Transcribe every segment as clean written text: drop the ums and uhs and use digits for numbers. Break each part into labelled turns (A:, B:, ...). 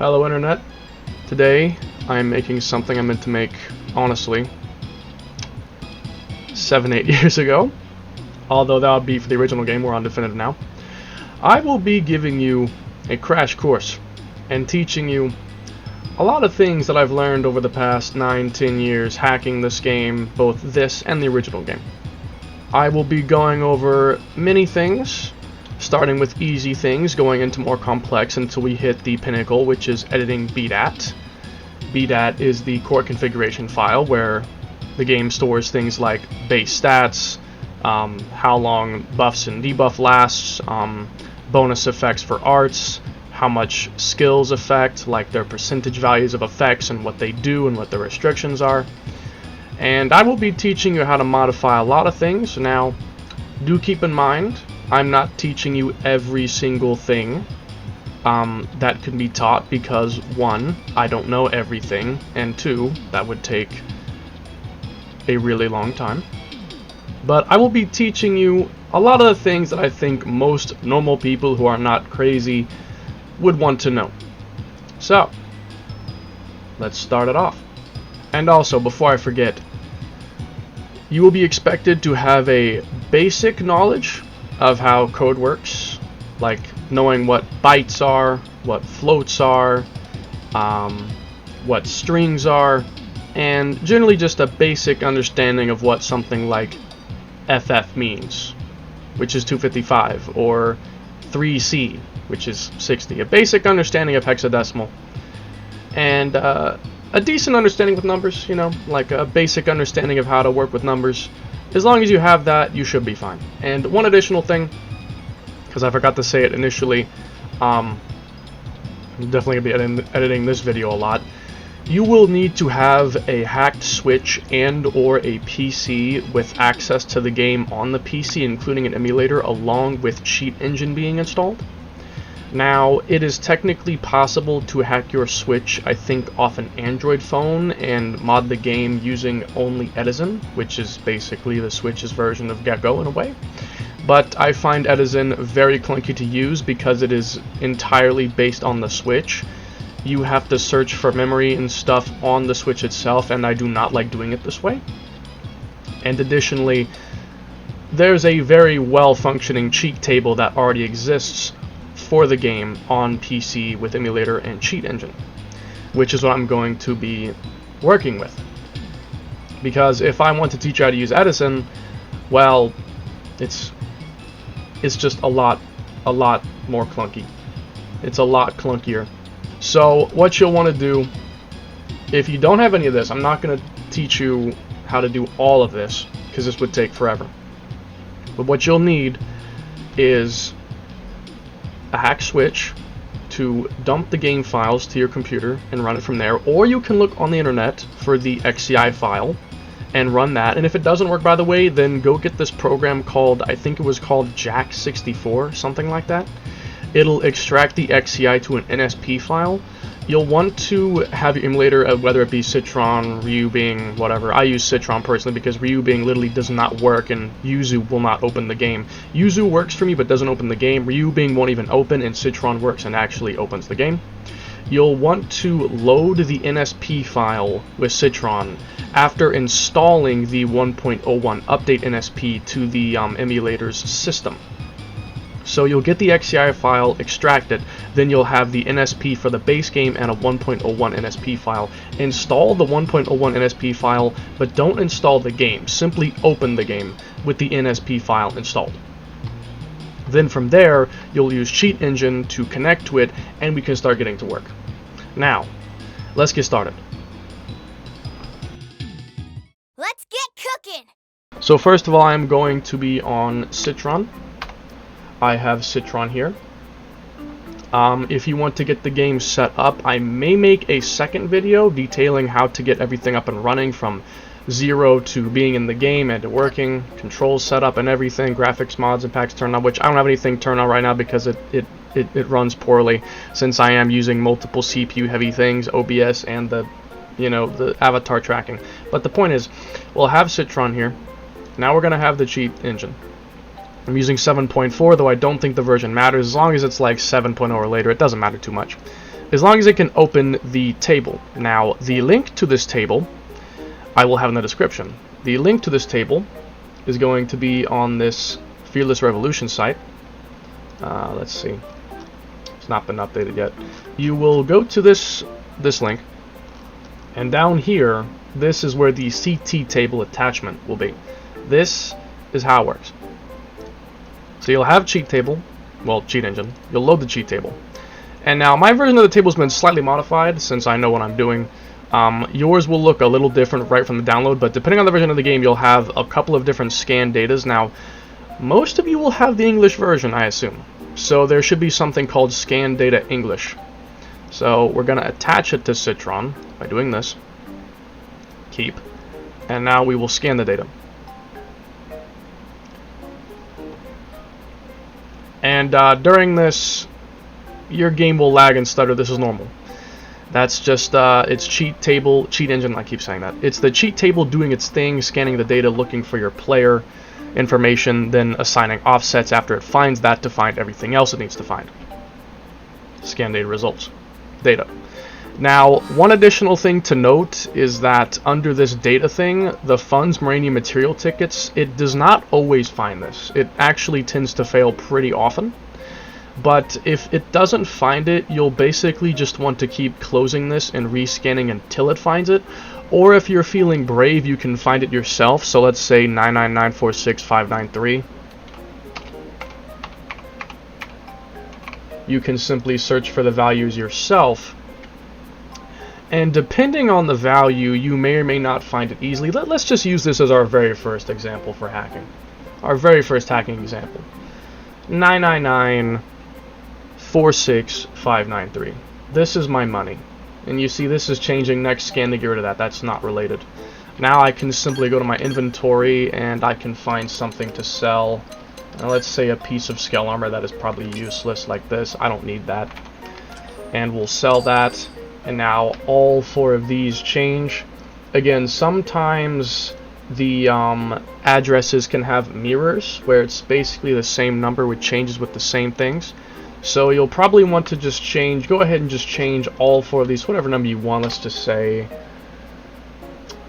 A: Hello Internet. Today I'm making something I meant to make, honestly, 7-8 years ago. Although that would be for the original game, we're on definitive now. I will be giving you a crash course and teaching you a lot of things that I've learned over the past 9-10 years hacking this game, both this and the original game. I will be going over many things, starting with easy things, going into more complex until we hit the pinnacle, which is editing bdat. Bdat is the core configuration file where the game stores things like base stats, how long buffs and debuff lasts, bonus effects for arts, how much skills affect, like their percentage values of effects and what they do and what the restrictions are. And I will be teaching you how to modify a lot of things. Now, do keep in mind, I'm not teaching you every single thing that can be taught because, one, I don't know everything, and two, that would take a really long time. But I will be teaching you a lot of the things that I think most normal people who are not crazy would want to know. So, let's start it off. And also, before I forget, you will be expected to have a basic knowledge of how code works, like knowing what bytes are, what floats are, what strings are, and generally just a basic understanding of what something like FF means, which is 255, or 3C, which is 60. A basic understanding of hexadecimal, and a decent understanding with numbers, you know, like a basic understanding of how to work with numbers. As long as you have that, you should be fine. And one additional thing, because I forgot to say it initially, I'm definitely going to be editing this video a lot. You will need to have a hacked Switch and or a PC with access to the game on the PC, including an emulator, along with Cheat Engine being installed. Now, it is technically possible to hack your Switch, I think, off an Android phone and mod the game using only Edison, which is basically the Switch's version of Gecko in a way. But I find Edison very clunky to use because it is entirely based on the Switch. You have to search for memory and stuff on the Switch itself, and I do not like doing it this way. And additionally, there's a very well-functioning cheat table that already exists for the game on PC with emulator and Cheat Engine, which is what I'm going to be working with. Because if I want to teach you how to use Edison, well, it's just a lot more clunky. It's a lot clunkier. So what you'll want to do, if you don't have any of this, I'm not going to teach you how to do all of this because this would take forever. But what you'll need is a hack Switch to dump the game files to your computer and run it from there, or you can look on the internet for the XCI file and run that. And if it doesn't work, by the way, then go get this program called, I think it was called Jack64, something like that. It'll extract the XCI to an NSP file. You'll want to have your emulator, whether it be Citron, Ryubing, whatever. I use Citron personally because Ryubing literally does not work and Yuzu will not open the game. Yuzu works for me but doesn't open the game. Ryubing won't even open, and Citron works and actually opens the game. You'll want to load the NSP file with Citron after installing the 1.01 update NSP to the emulator's system. So you'll get the XCI file extracted, then you'll have the NSP for the base game and a 1.01 NSP file. Install the 1.01 NSP file, but don't install the game. Simply open the game with the NSP file installed. Then from there, you'll use Cheat Engine to connect to it, and we can start getting to work. Now, let's get started.
B: Let's get cooking!
A: So first of all, I'm going to be on Citron. I have Citron here. If you want to get the game set up, I may make a second video detailing how to get everything up and running from 0 to being in the game and to working, controls set up and everything, graphics mods and packs turned on, which I don't have anything turned on right now because it runs poorly since I am using multiple CPU heavy things, OBS and the avatar tracking. But the point is, we'll have Citron here. Now we're going to have the Cheat Engine. I'm using 7.4, though I don't think the version matters. As long as it's like 7.0 or later, it doesn't matter too much. as long as it can open the table. Now, the link to this table I will have in the description. The link to this table is going to be on this Fearless Revolution site. Let's see. It's not been updated yet. You will go to this link, and down here, this is where the CT table attachment will be. This is how it works. So you'll have cheat table, well, cheat engine. You'll load the cheat table. And now my version of the table has been slightly modified since I know what I'm doing. Yours will look a little different right from the download, but depending on the version of the game, you'll have a couple of different scan datas. Now, most of you will have the English version, I assume. So there should be something called scan data English. So we're going to attach it to Citron by doing this. Keep. And now we will scan the data. And during this, your game will lag and stutter. This is normal. That's just, it's cheat engine, I keep saying that. It's the cheat table doing its thing, scanning the data, looking for your player information, then assigning offsets after it finds that to find everything else it needs to find. Scan data results. Data. Now, one additional thing to note is that under this data thing, the funds Maranium material tickets, it does not always find this. It actually tends to fail pretty often. But if it doesn't find it, you'll basically just want to keep closing this and rescanning until it finds it. Or if you're feeling brave, you can find it yourself. So let's say 999465593. You can simply search for the values yourself. And depending on the value, you may or may not find it easily. Let's just use this as our very first example for hacking. Our very first hacking example. 999465593. This is my money. And you see this is changing next scan to get rid of that. That's not related. Now I can simply go to my inventory and I can find something to sell. Let's say a piece of skell armor that is probably useless like this. I don't need that. And we'll sell that. And now all four of these change. Again, sometimes the addresses can have mirrors where it's basically the same number with changes with the same things. So you'll probably want to just change, go ahead and just change all four of these, whatever number you want. Let's just say,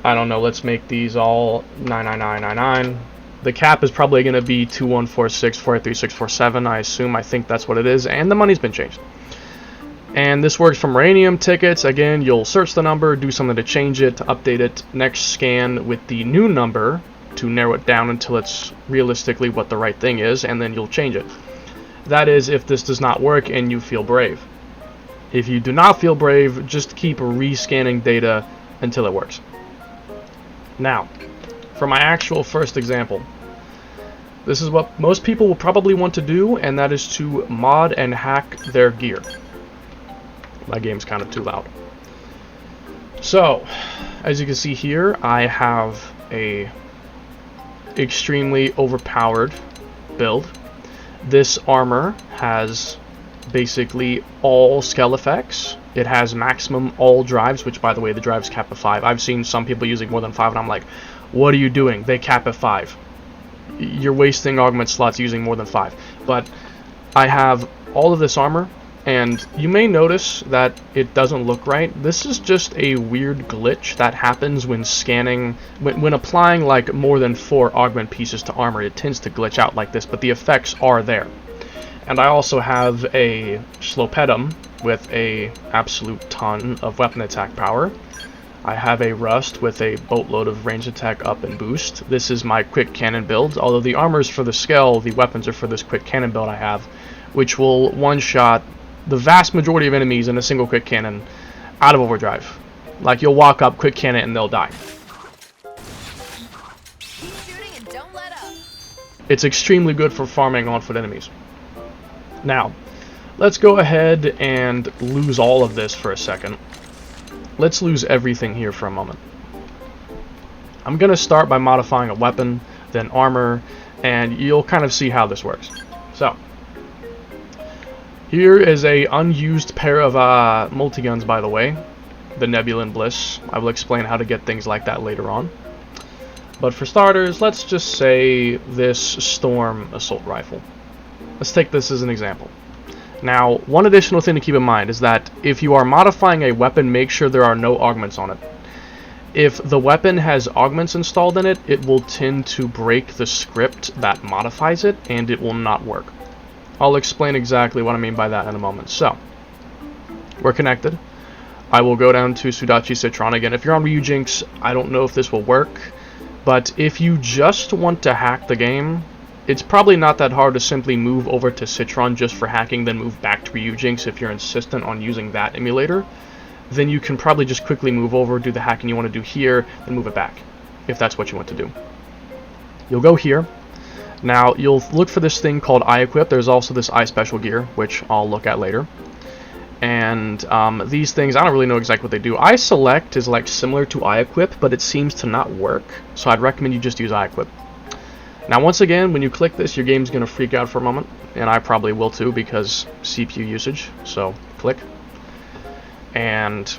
A: I don't know, let's make these all 99999. The cap is probably going to be 2146483647, I assume. I think that's what it is, and the money's been changed. And this works for Maranium tickets. Again, you'll search the number, do something to change it, to update it, next scan with the new number to narrow it down until it's realistically what the right thing is, and then you'll change it. That is if this does not work and you feel brave. If you do not feel brave, just keep rescanning data until it works. Now, for my actual first example, this is what most people will probably want to do, and that is to mod and hack their gear. My game's kind of too loud. So, as you can see here, I have a extremely overpowered build. This armor has basically all skell effects. It has maximum all drives, which by the way, the drives cap at 5. I've seen some people using more than 5, and I'm like, what are you doing? They cap at 5. You're wasting augment slots using more than 5. But I have all of this armor. And you may notice that it doesn't look right. This is just a weird glitch that happens when scanning, when applying like more than 4 augment pieces to armor. It tends to glitch out like this, but the effects are there. And I also have a Slopedum with a absolute ton of weapon attack power. I have a Rust with a boatload of range attack up and boost. This is my quick cannon build. Although the armor is for the skell, the weapons are for this quick cannon build I have, which will one-shot the vast majority of enemies in a single quick cannon out of overdrive. Like, you'll walk up, quick cannon, and they'll die.
B: Keep shooting and don't let up.
A: It's extremely good for farming on-foot enemies. Now, let's go ahead and lose all of this for a second. Let's lose everything here for a moment. I'm going to start by modifying a weapon, then armor, and you'll kind of see how this works. So, here is a unused pair of multi-guns, by the way, the Nebula and Bliss. I will explain how to get things like that later on. But for starters, let's just say this Storm assault rifle. Let's take this as an example. Now, one additional thing to keep in mind is that if you are modifying a weapon, make sure there are no augments on it. If the weapon has augments installed in it, it will tend to break the script that modifies it, and it will not work. I'll explain exactly what I mean by that in a moment. So, we're connected. I will go down to Sudachi Citron again. If you're on Ryujinx, I don't know if this will work, but if you just want to hack the game, it's probably not that hard to simply move over to Citron just for hacking, then move back to Ryujinx if you're insistent on using that emulator. Then you can probably just quickly move over, do the hacking you want to do here, and move it back, if that's what you want to do. You'll go here. Now, you'll look for this thing called eye equip. There's also this eye special gear, which I'll look at later. And these things, I don't really know exactly what they do. Eye select is like similar to eye equip, but it seems to not work. So I'd recommend you just use eye equip. Now, once again, when you click this, your game's going to freak out for a moment, and I probably will too because CPU usage. So, click. And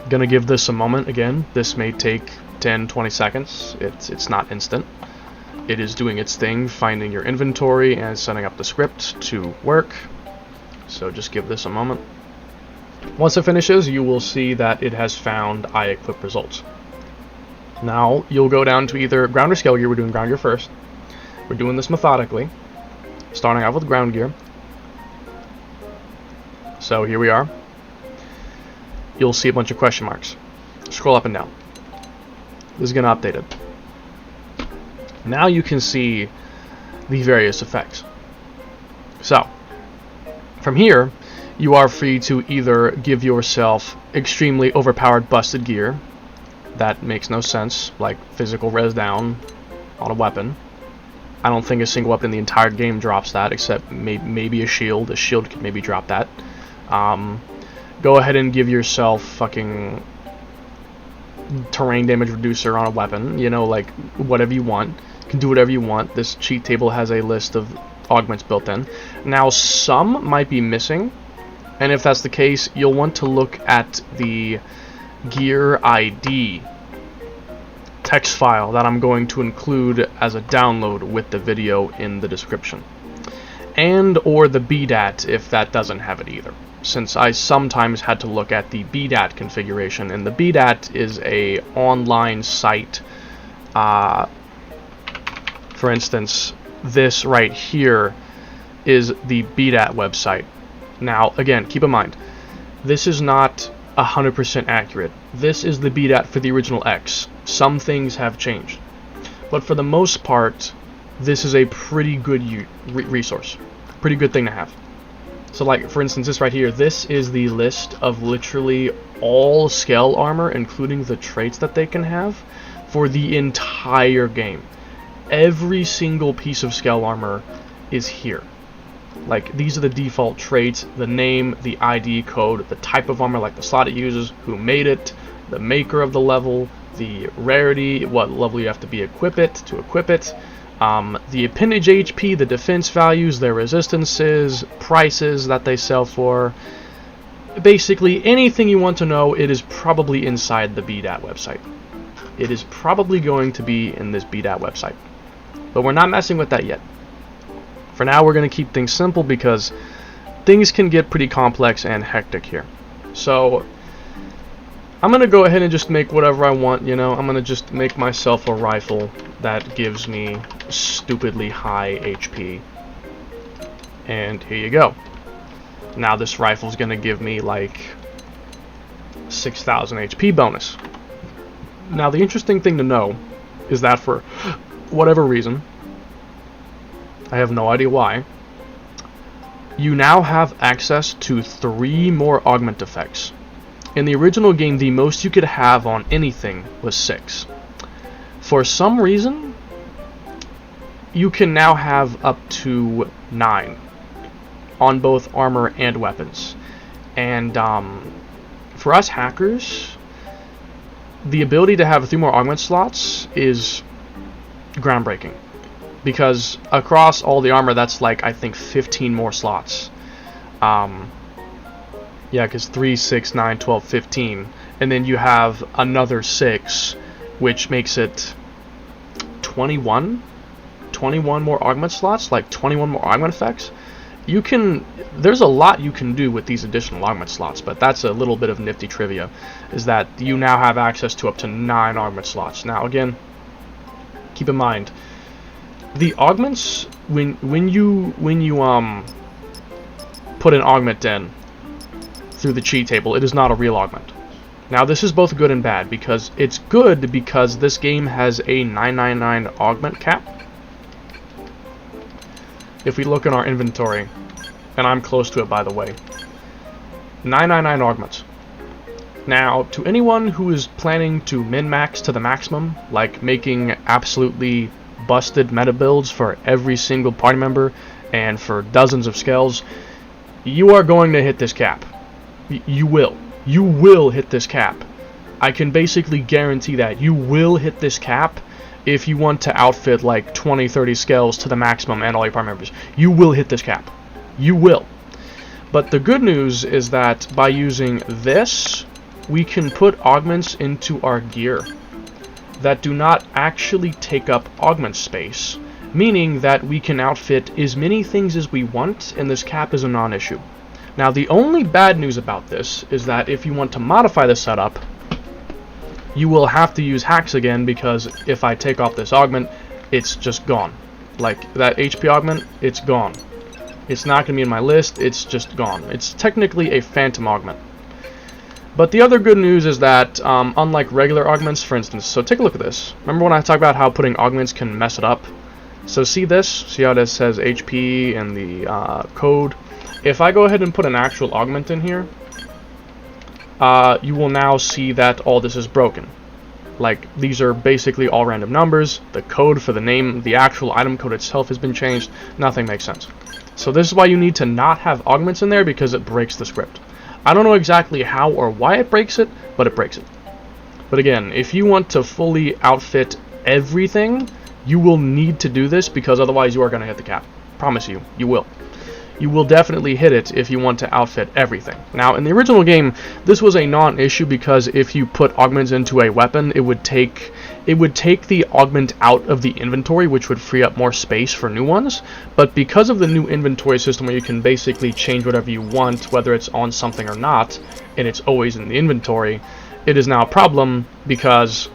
A: going to give this a moment again. This may take 10-20 seconds. It's not instant. It is doing its thing, finding your inventory and setting up the script to work. So just give this a moment. Once it finishes, you will see that it has found eye equip results. Now, you'll go down to either ground or skell gear. We're doing ground gear first. We're doing this methodically, starting off with ground gear. So here we are. You'll see a bunch of question marks. Scroll up and down. This is going to update it. Now you can see the various effects. So, from here, you are free to either give yourself extremely overpowered busted gear. That makes no sense, like physical res down on a weapon. I don't think a single weapon in the entire game drops that, except maybe a shield. A shield could maybe drop that. Go ahead and give yourself fucking terrain damage reducer on a weapon. You know, like, whatever you want. You can do whatever you want. This cheat table has a list of augments built in. Now, some might be missing, and if that's the case, you'll want to look at the gear ID text file that I'm going to include as a download with the video in the description, and or the bdat if that doesn't have it either, since I sometimes had to look at the bdat configuration, and the bdat is a online site. For instance, this right here is the bdat website. Now, again, keep in mind, this is not 100% accurate. This is the bdat for the original X. Some things have changed, but for the most part, this is a pretty good resource. Pretty good thing to have. So, like, for instance, this right here, this is the list of literally all skell armor, including the traits that they can have, for the entire game. Every single piece of skell armor is here. Like, these are the default traits, the name, the ID code, the type of armor, like the slot it uses, who made it, the maker of the level, the rarity, what level you have to be to equip it, the appendage HP, the defense values, their resistances, prices that they sell for. Basically, anything you want to know, it is probably inside the bdat website. It is probably going to be in this bdat website. But we're not messing with that yet. For now, we're going to keep things simple because things can get pretty complex and hectic here. So, I'm going to go ahead and just make whatever I want, you know. I'm going to just make myself a rifle that gives me stupidly high HP. And here you go. Now this rifle's going to give me like 6,000 HP bonus. Now the interesting thing to know is that for whatever reason, I have no idea why, you now have access to 3 more augment effects. In the original game, the most you could have on anything was 6. For some reason, you can now have up to 9 on both armor and weapons. And for us hackers, the ability to have 3 more augment slots is groundbreaking. Because across all the armor, that's like, I think, 15 more slots. Yeah, because 3, 6, 9, 12, 15. And then you have another 6, which makes it 21? 21 more augment slots? Like 21 more augment effects? you can, there's a lot you can do with these additional augment slots, but that's a little bit of nifty trivia, is that you now have access to up to 9 augment slots. Now again, keep in mind, the augments, when you put an augment in through the cheat table, it is not a real augment. Now this is both good and bad, because it's good because this game has a 999 augment cap. If we look in our inventory, and I'm close to it by the way, 999 augments. Now, to anyone who is planning to min-max to the maximum, like making absolutely busted meta builds for every single party member and for dozens of skells, you are going to hit this cap. You will hit this cap. I can basically guarantee that you will hit this cap if you want to outfit like 20-30 skells to the maximum and all your party members. You will hit this cap. You will. But the good news is that by using this, we can put augments into our gear that do not actually take up augment space, meaning that we can outfit as many things as we want, and this cap is a non-issue. Now, the only bad news about this is that if you want to modify the setup, you will have to use hacks again, because if I take off this augment, it's just gone. Like, that HP augment, it's gone. It's not going to be in my list, it's just gone. It's technically a phantom augment. But the other good news is that, unlike regular augments, for instance, so take a look at this. Remember when I talked about how putting augments can mess it up? So see this? See how this says HP and the code? If I go ahead and put an actual augment in here, you will now see that all this is broken. Like, these are basically all random numbers. The code for the name, the actual item code itself has been changed. Nothing makes sense. So this is why you need to not have augments in there, because it breaks the script. I don't know exactly how or why it breaks it, but it breaks it. But again, if you want to fully outfit everything, you will need to do this, because otherwise you are going to hit the cap. Promise you, you will. You will definitely hit it if you want to outfit everything. Now, in the original game, this was a non-issue, because if you put augments into a weapon, it would take the augment out of the inventory, which would free up more space for new ones. But because of the new inventory system, where you can basically change whatever you want, whether it's on something or not, and it's always in the inventory, it is now a problem, because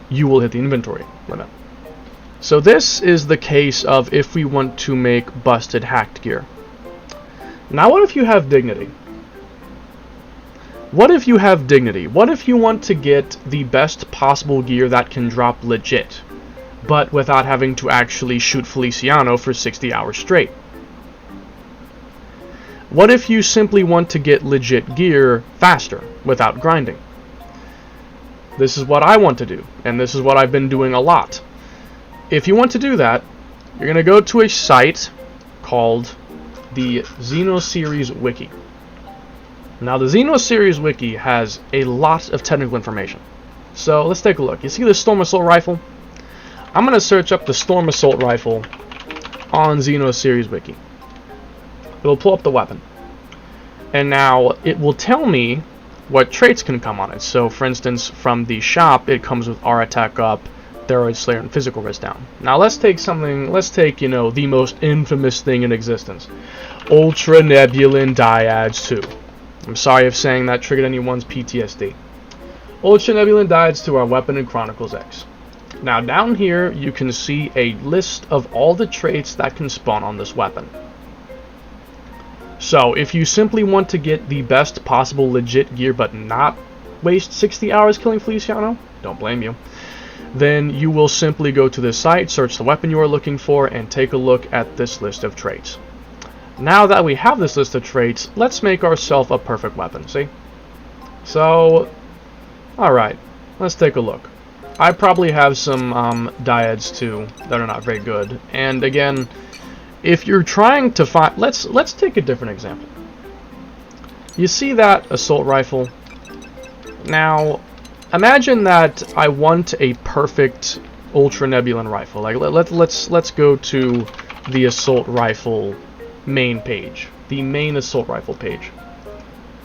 A: you will hit the inventory limit. So this is the case of if we want to make busted hacked gear. Now what if you have dignity? What if you have dignity? What if you want to get the best possible gear that can drop legit, but without having to actually shoot Feliciano for 60 hours straight? What if you simply want to get legit gear faster, without grinding? This is what I want to do, and this is what I've been doing a lot. If you want to do that, you're going to go to a site called the Xenoseries Wiki. Now, the Xenoseries Wiki has a lot of technical information. So, let's take a look. You see the Storm Assault Rifle? I'm going to search up the Storm Assault Rifle on Xenoseries Wiki. It'll pull up the weapon. And now, it will tell me what traits can come on it. So, for instance, from the shop, it comes with R attack up, Steroid Slayer, and physical risk down. Now let's take, you know, the most infamous thing in existence. Ultra Nebulin Dyads 2. I'm sorry if saying that triggered anyone's PTSD. Ultra Nebulin Dyads 2 are weapon in Chronicles X. Now down here you can see a list of all the traits that can spawn on this weapon. So if you simply want to get the best possible legit gear but not waste 60 hours killing Feliciano, don't blame you, then you will simply go to this site, search the weapon you are looking for, and take a look at this list of traits. Now that we have this list of traits, let's make ourselves a perfect weapon, see? So, alright, let's take a look. I probably have some dyads too that are not very good, and again, if you're trying to find, let's take a different example. You see that assault rifle? Now, imagine that I want a perfect Ultra Nebulin rifle. Like let's go to the assault rifle main page, the main assault rifle page.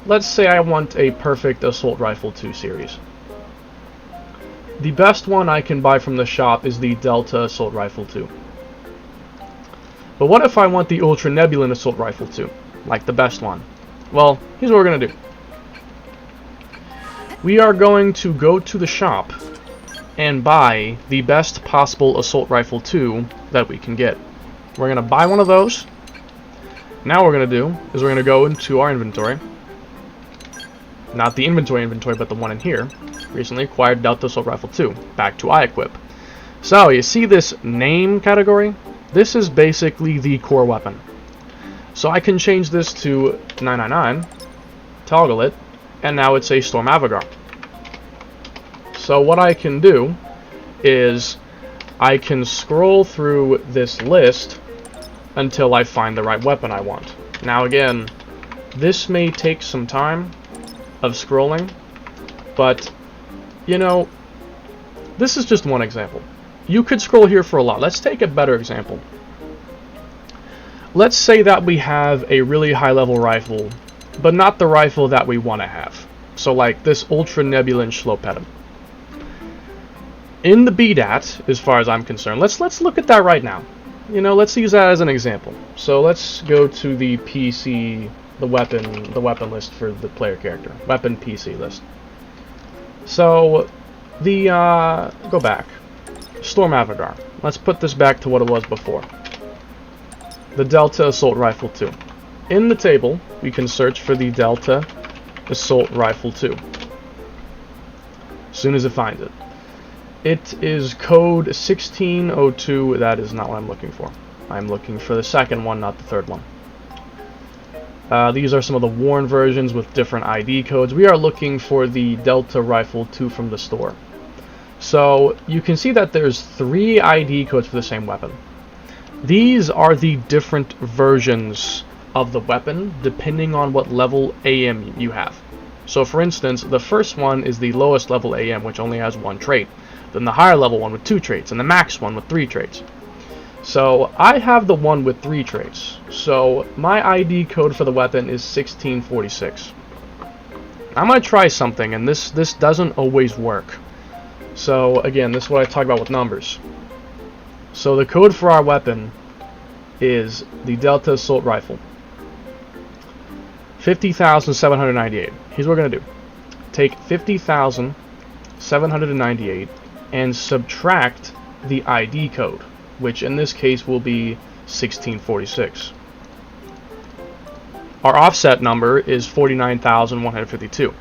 A: Let's say I want a perfect assault rifle 2 series. The best one I can buy from the shop is the Delta Assault Rifle 2. But what if I want the Ultra Nebulan Assault Rifle too? Like the best one. Well, here's what we're going to do. We are going to go to the shop and buy the best possible Assault Rifle 2 that we can get. We're going to buy one of those. Now what we're going to do is we're going to go into our inventory. Not the inventory, but the one in here. Recently acquired Delta Assault Rifle 2. Back to iEquip. So, you see this name category? This is basically the core weapon. So I can change this to 999, toggle it, and now it's a Storm Avagar. So what I can do is I can scroll through this list until I find the right weapon I want. Now again, this may take some time of scrolling, but you know, this is just one example. You could scroll here for a lot. Let's take a better example. Let's say that we have a really high level rifle, but not the rifle that we want to have. So like this Ultra Nebulan Schlopedum. In the bdat, as far as I'm concerned, let's look at that right now. You know, let's use that as an example. So let's go to the PC, the weapon list for the player character, weapon PC list. So the go back, Storm Avagar. Let's put this back to what it was before. The Delta Assault Rifle 2. In the table, we can search for the Delta Assault Rifle 2. As soon as it finds it. It is code 1602. That is not what I'm looking for. I'm looking for the second one, not the third one. These are some of the worn versions with different ID codes. We are looking for the Delta Rifle 2 from the store. So you can see that there's 3 ID codes for the same weapon. These are the different versions of the weapon depending on what level AM you have. So for instance, the first one is the lowest level AM, which only has 1 trait. Then the higher level one with 2 traits, and the max one with 3 traits. So I have the one with 3 traits. So my ID code for the weapon is 1646. I'm going to try something, and this doesn't always work. So again, this is what I talk about with numbers. So the code for our weapon is the Delta Assault Rifle. 50,798. Here's what we're going to do. Take 50,798 and subtract the ID code, which in this case will be 1646. Our offset number is 49,152.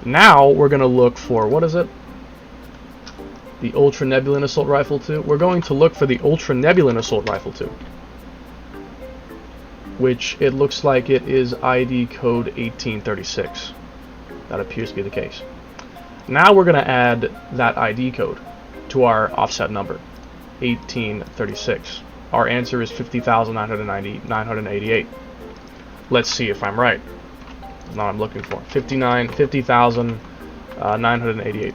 A: Now we're going to look for, what is it? The Ultra Nebulan Assault Rifle 2. We're going to look for the Ultra Nebulan Assault Rifle 2, which it looks like it is ID code 1836. That appears to be the case. Now we're going to add that ID code to our offset number, 1836. Our answer is 50,988. Let's see if I'm right. That's not what I'm looking for. 50,988.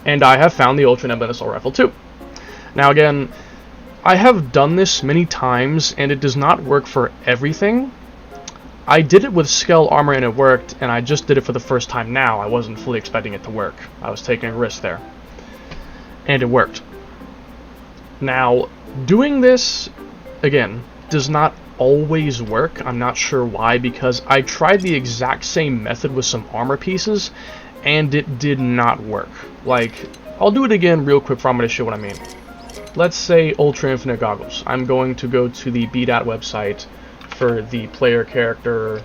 A: And I have found the Ultra Nebulan Assault Rifle 2. Now again, I have done this many times, and it does not work for everything. I did it with skell armor and it worked, and I just did it for the first time now. I wasn't fully expecting it to work. I was taking a risk there. And it worked. Now, doing this, again, does not always work. I'm not sure why, because I tried the exact same method with some armor pieces, and it did not work. Like, I'll do it again real quick for I'm going to show what I mean. Let's say Ultra Infinite Goggles. I'm going to go to the bdat website for the player character,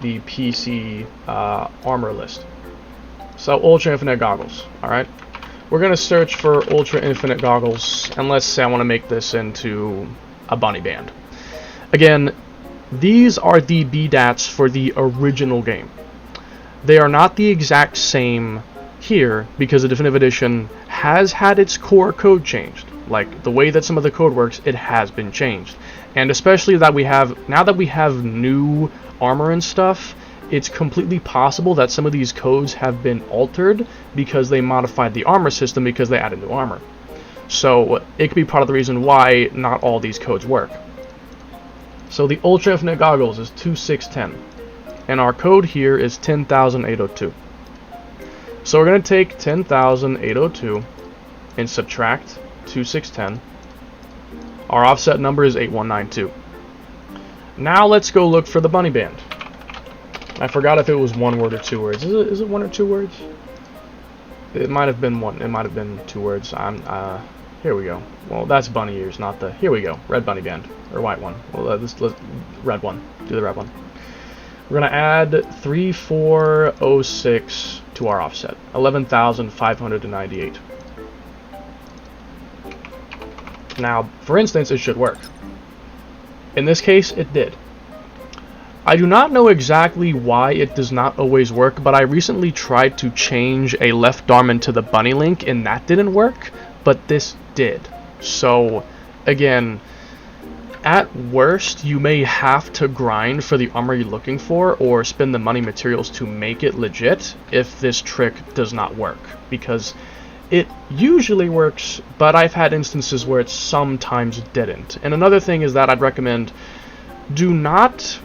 A: the PC armor list. So Ultra Infinite Goggles, alright? We're going to search for Ultra Infinite Goggles, and let's say I want to make this into a bunny band. Again, these are the bdats for the original game. They are not the exact same here because the Definitive Edition has had its core code changed. Like, the way that some of the code works, it has been changed. And especially that now that we have new armor and stuff, it's completely possible that some of these codes have been altered because they modified the armor system because they added new armor. So it could be part of the reason why not all these codes work. So the Ultra Infinite Goggles is 2610, and our code here is 10,802. So we're going to take 10,802 and subtract 2610, Our offset number is 8192. Now let's go look for the bunny band. I forgot if it was one word or 2 words. Is it 1 or 2 words? It might have been 1. It might have been 2 words. Here we go. Well, that's bunny ears, not the... Here we go. Red bunny band. Or white one. Well, let's red one. Do the red one. We're going to add 3406 to our offset. 11,598. Now, for instance, it should work. In this case, it did. I do not know exactly why it does not always work, but I recently tried to change a left arm into the bunny link, and that didn't work, but this did. So, again, at worst, you may have to grind for the armor you're looking for, or spend the money materials to make it legit if this trick does not work, because it usually works, but I've had instances where it sometimes didn't. And another thing is that I'd recommend, do not...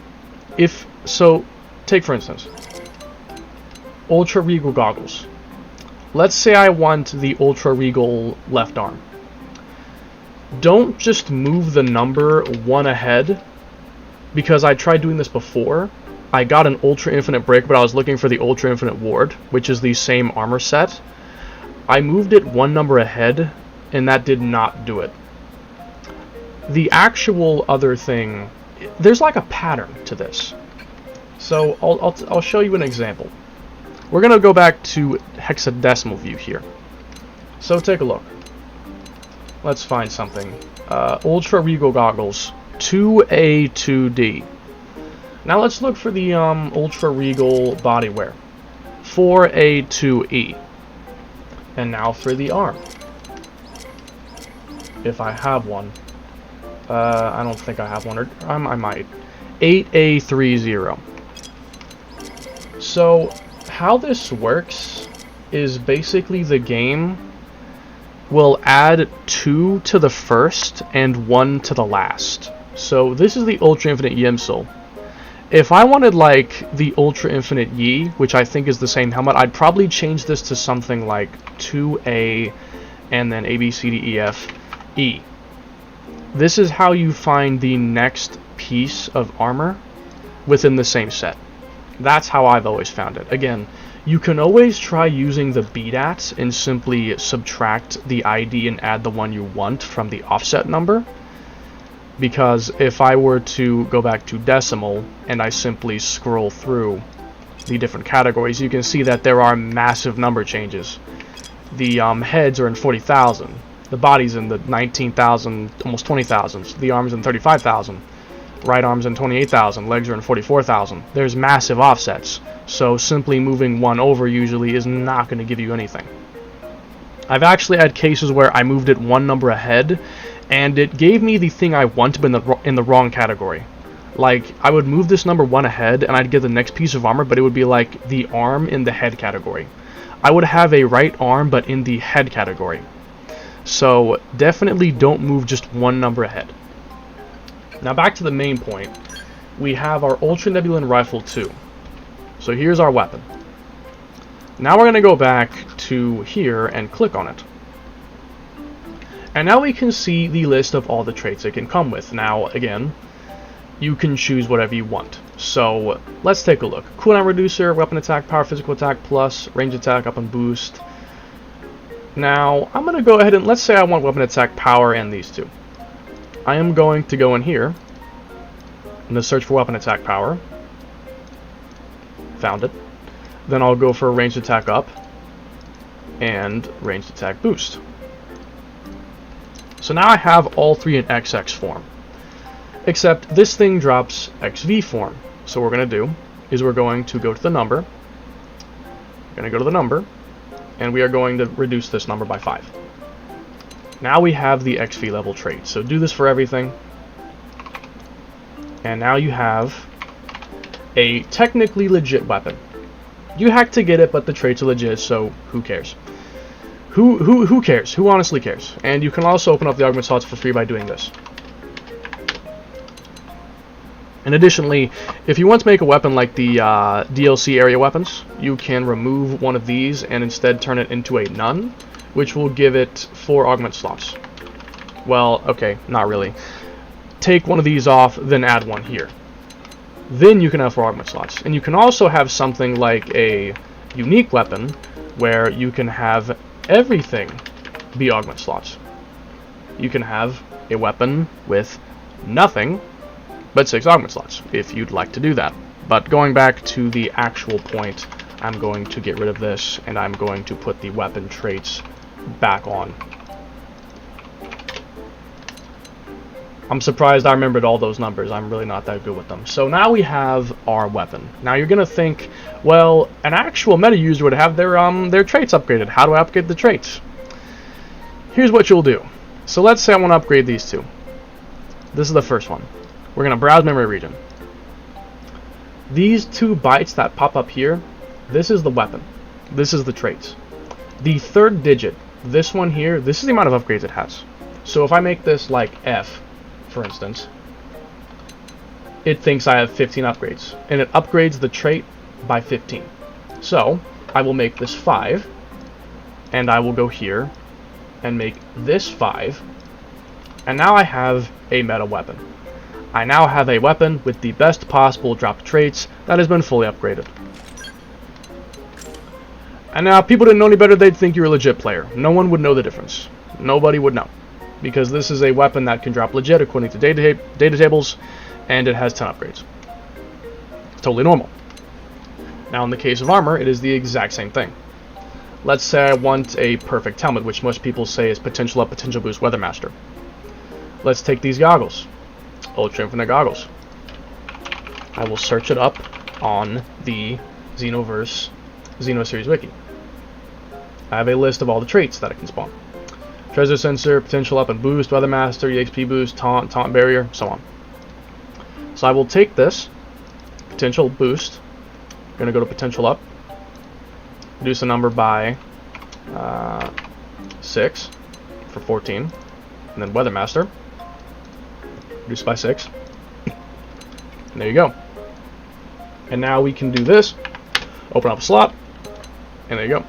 A: So, take for instance, Ultra Regal goggles. Let's say I want the Ultra Regal left arm. Don't just move the number 1 ahead, because I tried doing this before. I got an Ultra Infinite break, but I was looking for the Ultra Infinite Ward, which is the same armor set. I moved it 1 number ahead, and that did not do it. The actual other thing... There's like a pattern to this. So I'll show you an example. We're going to go back to hexadecimal view here. So take a look. Let's find something. Ultra Regal goggles 2A2D. Now let's look for the Ultra Regal bodywear 4A2E. And now for the arm. If I have one. I don't think I have one, or I might. 8A30. So, how this works is basically the game will add 2 to the first and 1 to the last. So, this is the Ultra Infinite Yimsul. If I wanted, like, the Ultra Infinite Yi, which I think is the same helmet, I'd probably change this to something like 2A and then A, B, C, D, E, F, E. This is how you find the next piece of armor within the same set. That's how I've always found it. Again, you can always try using the bdat and simply subtract the ID and add the one you want from the offset number. Because if I were to go back to decimal and I simply scroll through the different categories, you can see that there are massive number changes. The heads are in 40,000. The body's in the 19,000, almost 20,000. The arm's in 35,000. Right arm's in 28,000. Legs are in 44,000. There's massive offsets. So simply moving 1 over usually is not going to give you anything. I've actually had cases where I moved it 1 number ahead, and it gave me the thing I want, but in the wrong category. Like, I would move this number 1 ahead, and I'd get the next piece of armor, but it would be like the arm in the head category. I would have a right arm, but in the head category. So definitely don't move just 1 number ahead. Now back to the main point. We have our Ultra Nebulan Rifle 2. So here's our weapon. Now we're going to go back to here and click on it. And now we can see the list of all the traits it can come with. Now again, you can choose whatever you want. So let's take a look. Cooldown reducer, weapon attack, power, physical attack plus, range attack, up and boost. Now, I'm going to go ahead and, let's say I want weapon attack, power, and these 2. I am going to go in here, and search for weapon attack, power. Found it. Then I'll go for ranged attack up, and ranged attack boost. So now I have all 3 in XX form. Except this thing drops XV form. So what we're going to do is we're going to go to the number. We're going to go to the number. And we are going to reduce this number by 5. Now we have the XV level trait. So do this for everything. And now you have a technically legit weapon. You hacked to get it, but the traits are legit, so who cares? Who cares? Who honestly cares? And you can also open up the augment slots for free by doing this. And additionally, if you want to make a weapon like the DLC area weapons, you can remove one of these and instead turn it into a none, which will give it 4 augment slots. well, okay, not really. Take one of these off, then add one here. Then you can have 4 augment slots. And you can also have something like a unique weapon, where you can have everything be augment slots. You can have a weapon with nothing but 6 augment slots, if you'd like to do that. But going back to the actual point, I'm going to get rid of this, and I'm going to put the weapon traits back on. I'm surprised I remembered all those numbers. I'm really not that good with them. So now we have our weapon. Now you're gonna think, well, an actual meta user would have their traits upgraded. How do I upgrade the traits? Here's what you'll do. So let's say I want to upgrade these two. This is the first one. We're gonna browse memory region. These 2 bytes that pop up here, this is the weapon. This is the traits. The 3rd digit, this one here, this is the amount of upgrades it has. So if I make this like F, for instance, it thinks I have 15 upgrades, and it upgrades the trait by 15. So I will make this 5, and I will go here and make this 5, and now I have a meta weapon. I now have a weapon with the best possible dropped traits that has been fully upgraded. And now, if people didn't know any better, they'd think you're a legit player. No one would know the difference. Nobody would know. Because this is a weapon that can drop legit according to data tables, and it has 10 upgrades. It's totally normal. Now, in the case of armor, it is the exact same thing. Let's say I want a perfect helmet, which most people say is potential up, potential boost Weathermaster. Let's take these goggles. Ultra Infinite goggles. I will search it up on the Xeno Series Wiki. I have a list of all the traits that it can spawn. Treasure Sensor, Potential Up and Boost, Weathermaster, EXP Boost, Taunt, Taunt Barrier, so on. So I will take this, Potential Boost, I'm going to go to Potential Up, reduce the number by 6 for 14, and then Weathermaster, reduce by 6, and there you go. And now we can do this, open up a slot, and there you go.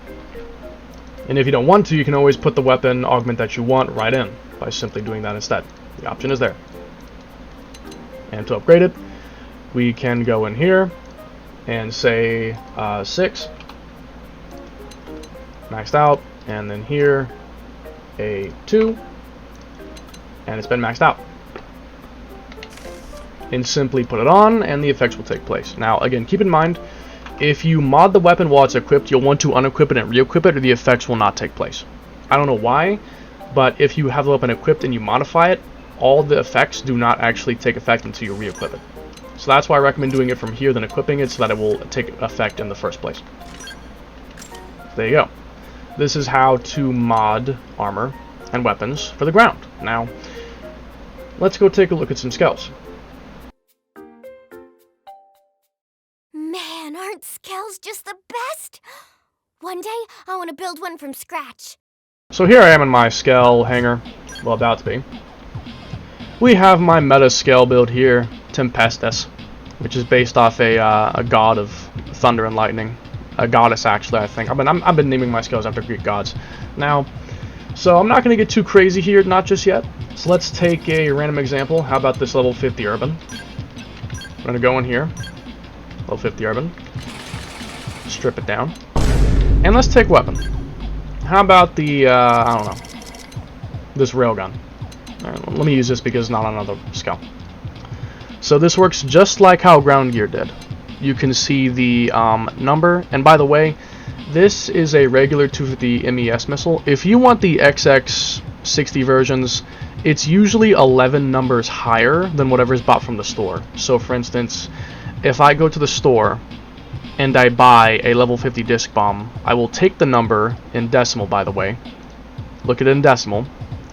A: And if you don't want to, you can always put the weapon augment that you want right in by simply doing that instead. The option is there. And to upgrade it, we can go in here and say 6, maxed out, and then here a 2, and it's been maxed out. And simply put it on, and the effects will take place. Now, again, keep in mind, if you mod the weapon while it's equipped, you'll want to unequip it and re-equip it, or the effects will not take place. I don't know why, but if you have the weapon equipped and you modify it, all the effects do not actually take effect until you re-equip it. So that's why I recommend doing it from here, then equipping it, so that it will take effect in the first place. There you go. This is how to mod armor and weapons for the ground. Now, let's go take a look at some skells.
B: Man, aren't skells just the best? One day, I want to build one from scratch.
A: So here I am in my skell hangar, well, about to be. We have my meta skell build here, Tempestus, which is based off a god of thunder and lightning. A goddess, actually, I think. I've been naming my skells after Greek gods. Now, so I'm not going to get too crazy here, not just yet. So let's take a random example. How about this level 50 urban? I'm going to go in here, level 50 urban, strip it down, and let's take weapon. How about the, I don't know, this railgun. Let me use this because it's not on another skell. So this works just like how ground gear did. You can see the number, and by the way, this is a regular 250 MES missile. If you want the XX60 versions, it's usually 11 numbers higher than whatever is bought from the store. So for instance, if I go to the store and I buy a level 50 disc bomb, I will take the number in decimal, by the way. Look at it in decimal.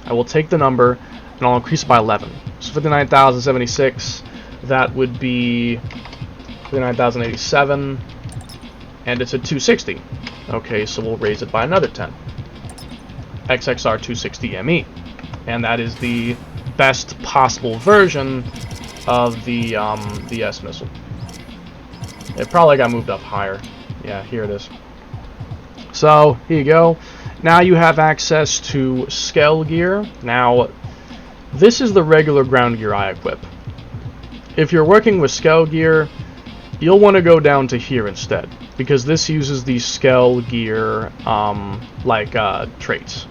A: I will take the number and I'll increase it by 11. So 59,076, that would be 59,087, and it's a 260. Okay, so we'll raise it by another 10. XXR 260 ME, and that is the best possible version of the S missile. It probably got moved up higher. Yeah, here it is. So here you go. Now you have access to skell gear. Now, this is the regular ground gear I equip. If you're working with skell gear, you'll want to go down to here instead, because this uses the skell gear traits.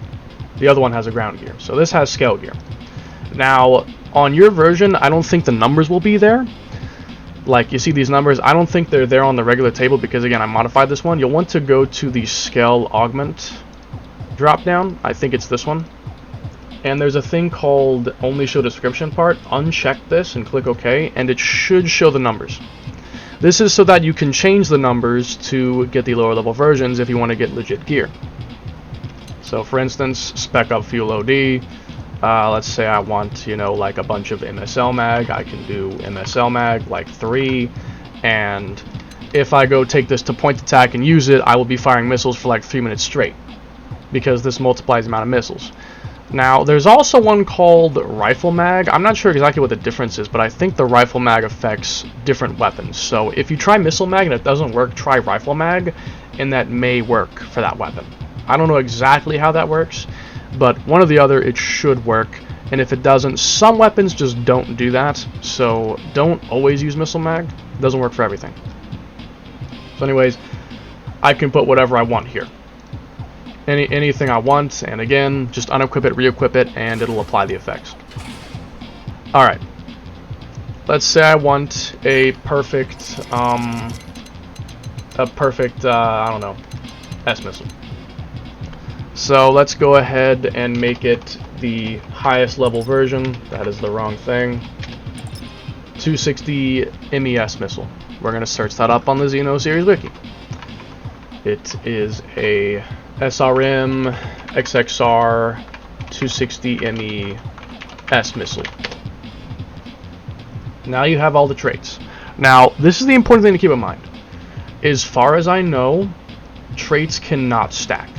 A: The other one has a ground gear, so this has skell gear. Now, on your version, I don't think the numbers will be there. Like, you see these numbers, I don't think they're there on the regular table because, again, I modified this one. You'll want to go to the skell augment drop down. I think it's this one. And there's a thing called only show description part. Uncheck this and click OK, and it should show the numbers. This is so that you can change the numbers to get the lower level versions if you want to get legit gear. So, for instance, spec up fuel OD. Let's say I want, like a bunch of MSL mag. I can do MSL mag, like 3. And if I go take this to point attack and use it, I will be firing missiles for like 3 minutes straight, because this multiplies the amount of missiles. Now, there's also one called rifle mag. I'm not sure exactly what the difference is, but I think the rifle mag affects different weapons. So if you try missile mag and it doesn't work, try rifle mag, and that may work for that weapon. I don't know exactly how that works, but one or the other, it should work. And if it doesn't, some weapons just don't do that, so don't always use missile mag. It doesn't work for everything. So anyways, I can put whatever I want here. Anything I want, and again, just unequip it, re-equip it, and it'll apply the effects. Alright. Let's say I want a perfect, I don't know, S-missile. So let's go ahead and make it the highest level version. That is the wrong thing. 260 MES missile. We're going to search that up on the Xeno series wiki. It is a SRM XXR 260 MES missile. Now you have all the traits. Now, this is the important thing to keep in mind. As far as I know, traits cannot stack.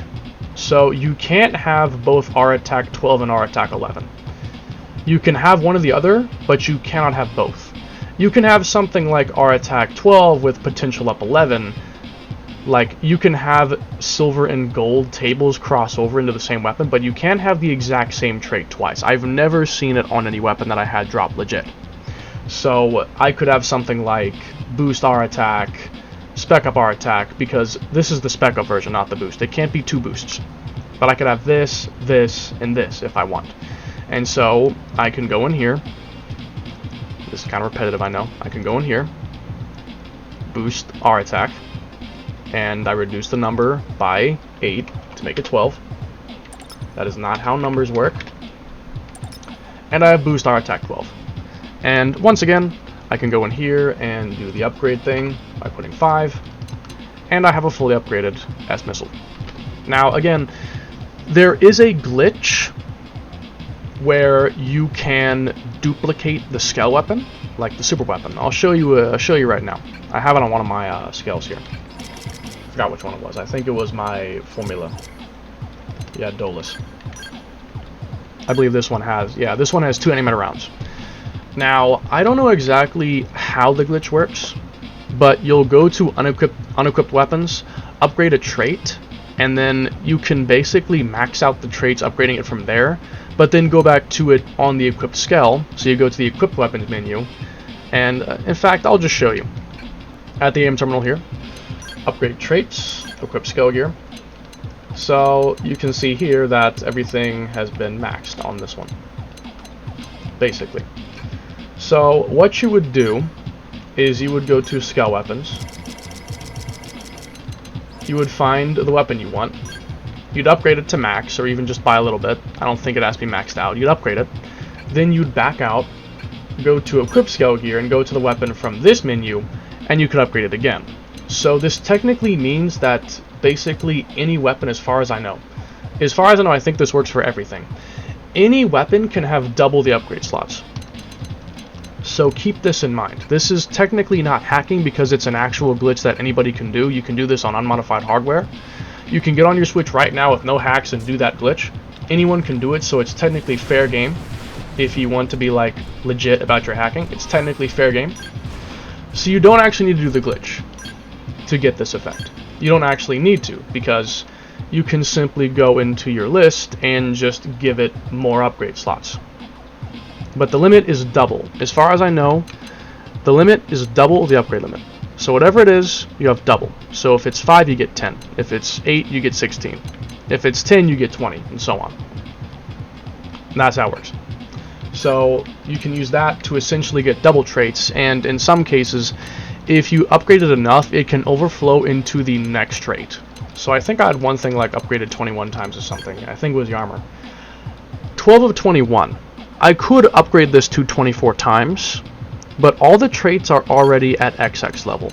A: So you can't have both R attack 12 and R attack 11. You can have one or the other, but you cannot have both. You can have something like R attack 12 with potential up 11. Like, you can have silver and gold tables cross over into the same weapon, but you can't have the exact same trait twice. I've never seen it on any weapon that I had drop legit. So I could have something like boost R attack, spec up R attack, because this is the spec up version, not the boost. It can't be 2 boosts. But I could have this, this, and this if I want. And so I can go in here. This is kind of repetitive, I know. I can go in here, boost R attack, and I reduce the number by 8 to make it 12. That is not how numbers work. And I have boost R attack 12. And once again, I can go in here and do the upgrade thing by putting 5. And I have a fully upgraded S-missile. Now, again, there is a glitch where you can duplicate the skell weapon, like the super weapon. I'll show you right now. I have it on one of my skells here. I forgot which one it was. I think it was my formula. Yeah, Dolus. I believe this one has, yeah, this one has 2 animated rounds. Now, I don't know exactly how the glitch works, but you'll go to unequipped weapons, upgrade a trait, and then you can basically max out the traits, upgrading it from there, but then go back to it on the equipped skell. So you go to the equipped weapons menu, and in fact, I'll just show you. At the aim terminal here, upgrade traits, equip skell gear. So you can see here that everything has been maxed on this one, basically. So what you would do is you would go to skell weapons. You would find the weapon you want. You'd upgrade it to max, or even just by a little bit. I don't think it has to be maxed out. You'd upgrade it. Then you'd back out, go to equip skell gear, and go to the weapon from this menu, and you could upgrade it again. So this technically means that basically any weapon, as far as I know, I think this works for everything. Any weapon can have double the upgrade slots. So keep this in mind. This is technically not hacking because it's an actual glitch that anybody can do. You can do this on unmodified hardware. You can get on your Switch right now with no hacks and do that glitch. Anyone can do it, so it's technically fair game. If you want to be like legit about your hacking, it's technically fair game. So you don't actually need to do the glitch to get this effect. You don't actually need to, because you can simply go into your list and just give it more upgrade slots. but the limit is double. As far as I know, the limit is double the upgrade limit. So whatever it is, you have double. So if it's 5, you get 10. If it's 8, you get 16. If it's 10, you get 20, and so on. And that's how it works. So you can use that to essentially get double traits, and in some cases, if you upgrade it enough, it can overflow into the next trait. So I think I had one thing like upgraded 21 times or something. I think it was the armor. 12 of 21. I could upgrade this to 24 times, but all the traits are already at XX level.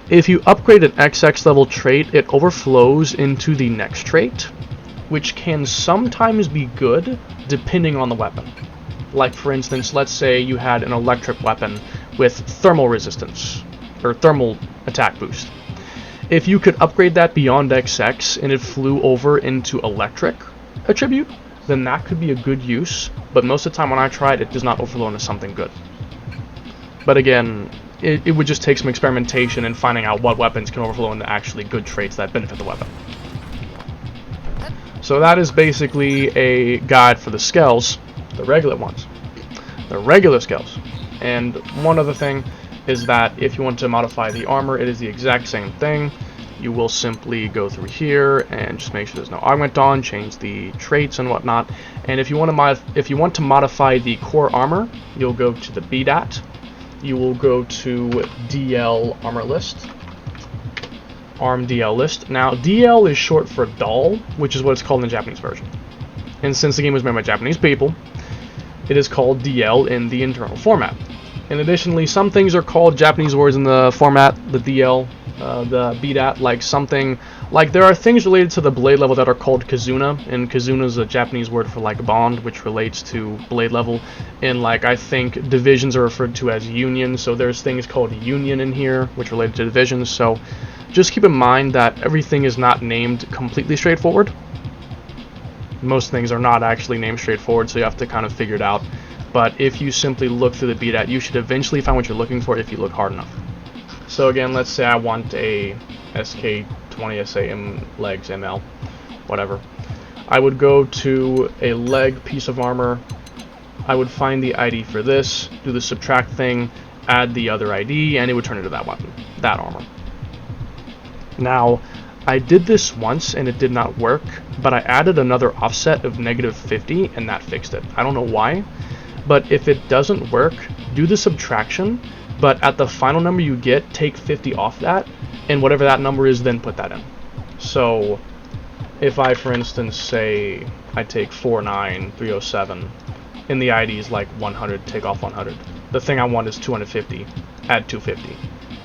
A: If you upgrade an XX level trait, it overflows into the next trait, which can sometimes be good depending on the weapon. Like for instance, let's say you had an electric weapon with thermal resistance, or thermal attack boost. If you could upgrade that beyond XX and it flew over into electric attribute, then that could be a good use, but most of the time when I tried, it does not overflow into something good. But again, it would just take some experimentation and finding out what weapons can overflow into actually good traits that benefit the weapon. So that is basically a guide for the skells, the regular ones, the regular skells. And one other thing is that if you want to modify the armor, it is the exact same thing. You will simply go through here and just make sure there's no augment on, change the traits and whatnot. And if you want to modify the core armor, you'll go to the bdat. You will go to DL armor list, arm DL list. Now DL is short for doll, which is what it's called in the Japanese version. And since the game was made by Japanese people, it is called DL in the internal format. And additionally, some things are called Japanese words in the format, the DL, the bdat, like something, like there are things related to the blade level that are called kazuna, and kazuna is a Japanese word for like bond, which relates to blade level, and like I think divisions are referred to as union, so there's things called union in here, which relate to divisions, so just keep in mind that everything is not named completely straightforward. Most things are not actually named straightforward, so you have to kind of figure it out. But if you simply look through the bdat, you should eventually find what you're looking for if you look hard enough. So again, let's say I want a SK20 SAM legs ML, whatever. I would go to a leg piece of armor. I would find the ID for this, do the subtract thing, add the other ID, and it would turn into that weapon, that armor. Now, I did this once and it did not work, but I added another offset of -50 and that fixed it. I don't know why, but if it doesn't work, do the subtraction, but at the final number you get, take 50 off that, and whatever that number is, then put that in. So, if I, for instance, say I take 49307, and the ID is like 100, take off 100. The thing I want is 250, add 250.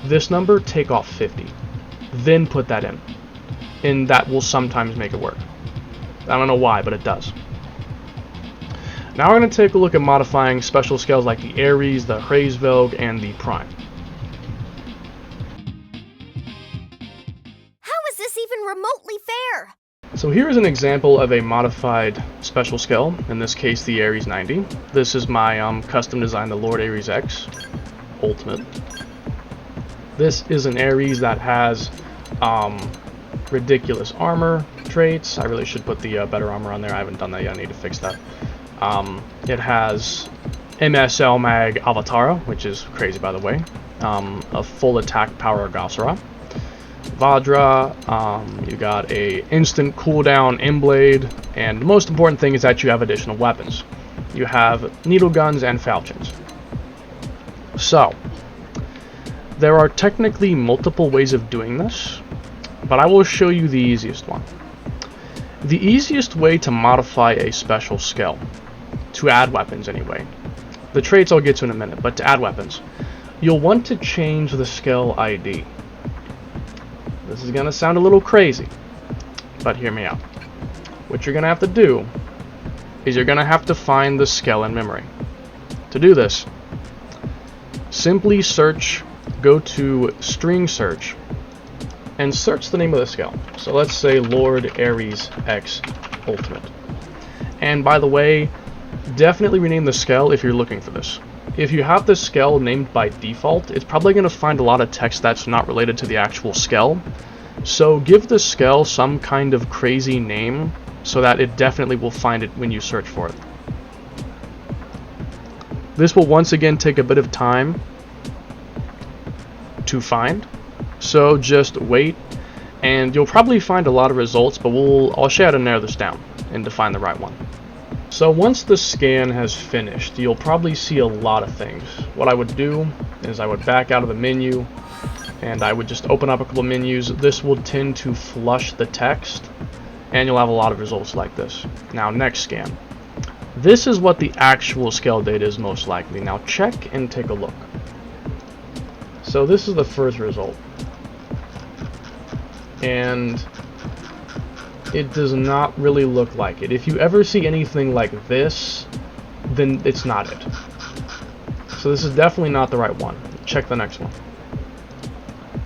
A: This number, take off 50. Then put that in. And that will sometimes make it work. I don't know why, but it does. Now we're going to take a look at modifying special skills like the Ares, the Hraesvelg, and the Prime.
B: How is this even remotely fair?
A: So here is an example of a modified special skill, in this case the Ares 90. This is my custom design, the Lord Ares X Ultimate. This is an Ares that has ridiculous armor traits. I really should put the better armor on there. I haven't done that yet. I need to fix that. It has MSL Mag Avatara, which is crazy by the way. A full attack power Gosara. Vajra, you got a instant cooldown emblade, and the most important thing is that you have additional weapons. You have needle guns and falchions. So, there are technically multiple ways of doing this, but I will show you the easiest one. The easiest way to modify a special skill, to add weapons anyway, the traits I'll get to in a minute, but to add weapons, you'll want to change the skill ID. This is going to sound a little crazy, but hear me out. What you're going to have to do is you're going to have to find the skill in memory. To do this, simply search, go to string search, and search the name of the skill. So let's say Lord Ares X Ultimate. And by the way, definitely rename the skill if you're looking for this. If you have the skill named by default, it's probably going to find a lot of text that's not related to the actual skill. So give the skill some kind of crazy name so that it definitely will find it when you search for it. This will once again take a bit of time to find, so just wait, and you'll probably find a lot of results, but I'll show you how to narrow this down and to find the right one. So once the scan has finished, you'll probably see a lot of things. What I would do is I would back out of the menu, and I would just open up a couple of menus. This will tend to flush the text, and you'll have a lot of results like this. Now, next scan. This is what the actual scale data is most likely. Now check and take a look. So this is the first result, and it does not really look like it. If you ever see anything like this, then it's not it. So this is definitely not the right one. Check the next one.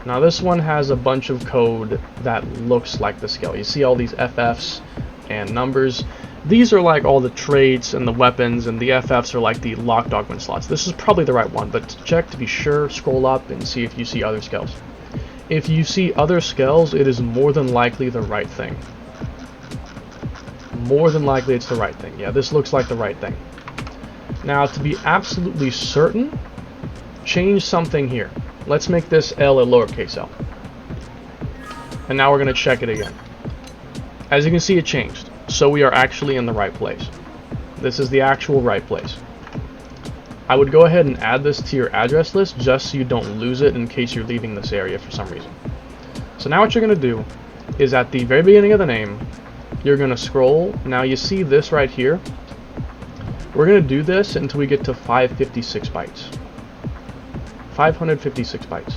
A: Now this one has a bunch of code that looks like the scale. You see all these FFs and numbers. These are like all the traits and the weapons, and the FFs are like the locked augment slots. This is probably the right one, but to check to be sure, scroll up and see if you see other scales. If you see other scales, it is more than likely the right thing. More than likely it's the right thing. Yeah, this looks like the right thing. Now, to be absolutely certain, change something here. Let's make this L a lowercase l. And now we're going to check it again. As you can see, it changed. So we are actually in the right place. This is the actual right place. I would go ahead and add this to your address list just so you don't lose it in case you're leaving this area for some reason. So now what you're going to do is at the very beginning of the name, you're going to scroll. Now you see this right here. We're going to do this until we get to 556 bytes. 556 bytes.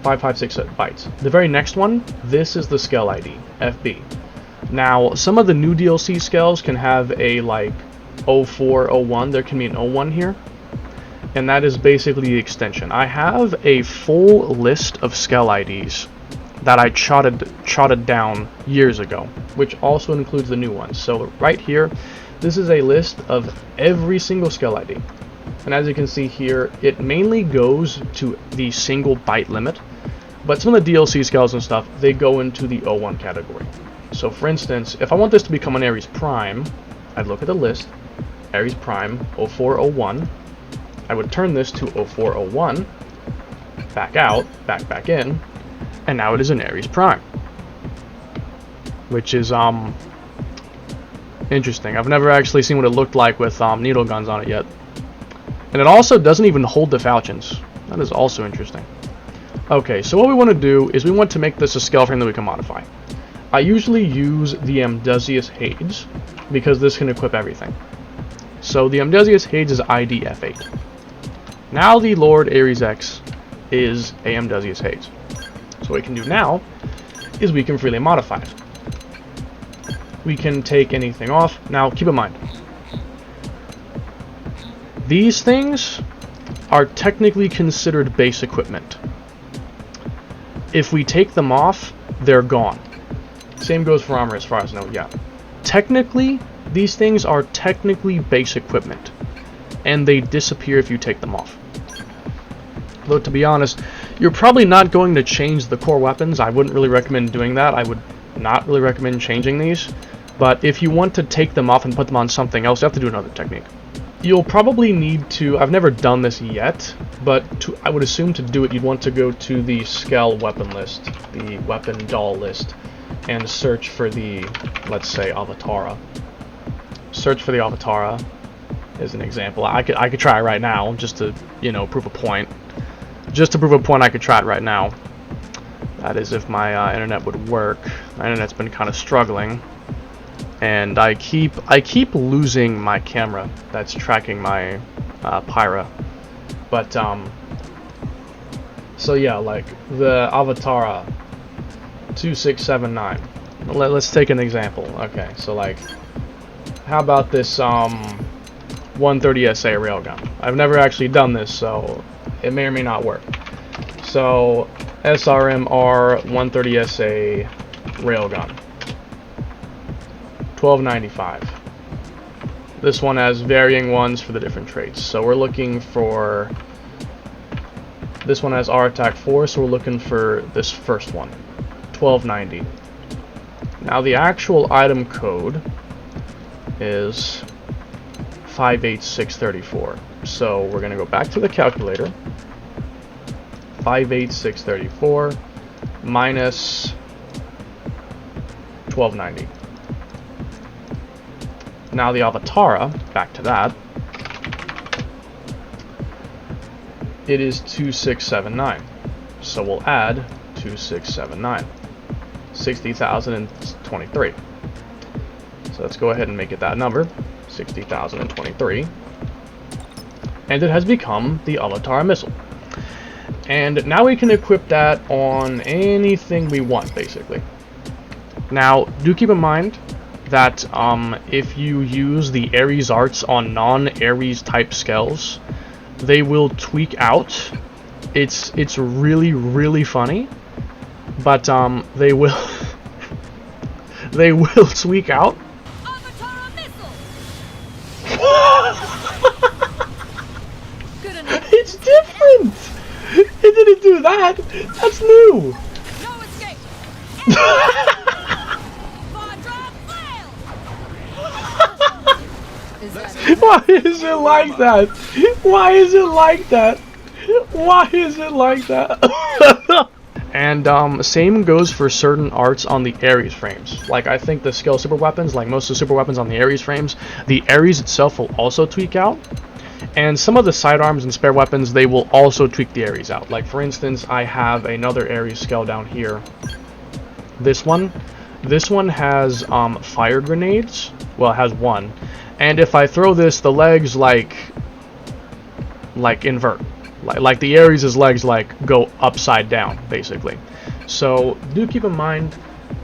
A: 556 bytes. The very next one, this is the scale ID, FB. Now, some of the new DLC scales can have a like 04, 01. There can be an 01 here, and that is basically the extension. I have a full list of scale IDs that I jotted down years ago, which also includes the new ones. So right here, this is a list of every single scale ID. And as you can see here, it mainly goes to the single byte limit, but some of the DLC scales and stuff, they go into the 01 category. So for instance, if I want this to become an Ares Prime, I'd look at the list, Ares Prime 0401, I would turn this to 0401, back out, back in, and now it is an Ares Prime. Which is, interesting. I've never actually seen what it looked like with needle guns on it yet. And it also doesn't even hold the falchions. That is also interesting. Okay, so what we want to do is we want to make this a scale frame that we can modify. I usually use the Amdusius Hades because this can equip everything. So the Amdusius Hades is ID F8. Now the Lord Ares X is a Amdusius Hades. So what we can do now is we can freely modify it. We can take anything off. Now keep in mind, these things are technically considered base equipment. If we take them off, they're gone. Same goes for armor as far as I know, yeah. Technically, these things are technically base equipment, and they disappear if you take them off. Though to be honest, you're probably not going to change the core weapons. I wouldn't really recommend doing that. I would not really recommend changing these. But if you want to take them off and put them on something else, you have to do another technique. You'll probably need to, I've never done this yet, but I would assume to do it, you'd want to go to the skell weapon list, the weapon doll list, and search for the, let's say, Avatara. Search for the Avatara as an example. I could try it right now, just to, you know, prove a point. Just to prove a point, I could try it right now. That is if my internet would work. My internet's been kind of struggling. And I keep losing my camera that's tracking my Pyra. But so yeah, like the Avatara 2679. Let's take an example. Okay, so like, how about this 130 SA railgun? I've never actually done this, so it may or may not work. So SRMR 130 SA railgun. 1295. This one has varying ones for the different traits. So we're looking for, this one has R attack 4, so we're looking for this first one, 1290. Now the actual item code is 58634. So we're going to go back to the calculator. 58634 minus 1290. Now the Avatara, back to that, it is 2679. So we'll add 2679. 60,023. So let's go ahead and make it that number, 60,023. And it has become the Avatara missile. And now we can equip that on anything we want, basically. Now, do keep in mind that if you use the Ares arts on non-Ares type skells, they will tweak out. It's really, really funny, but they will they will tweak out. It's different. It didn't do that. That's new.
B: No escape.
A: Why is it like that? Why is it like that? Why is it like that? And same goes for certain arts on the Ares frames. Like, I think the skill super weapons, like most of the super weapons on the Ares frames, the Ares itself will also tweak out. And some of the sidearms and spare weapons, they will also tweak the Ares out. Like, for instance, I have another Ares skill down here. This one has fire grenades. Well, it has one. And if I throw this, the legs like invert. Like the Ares' legs go upside down, basically. So do keep in mind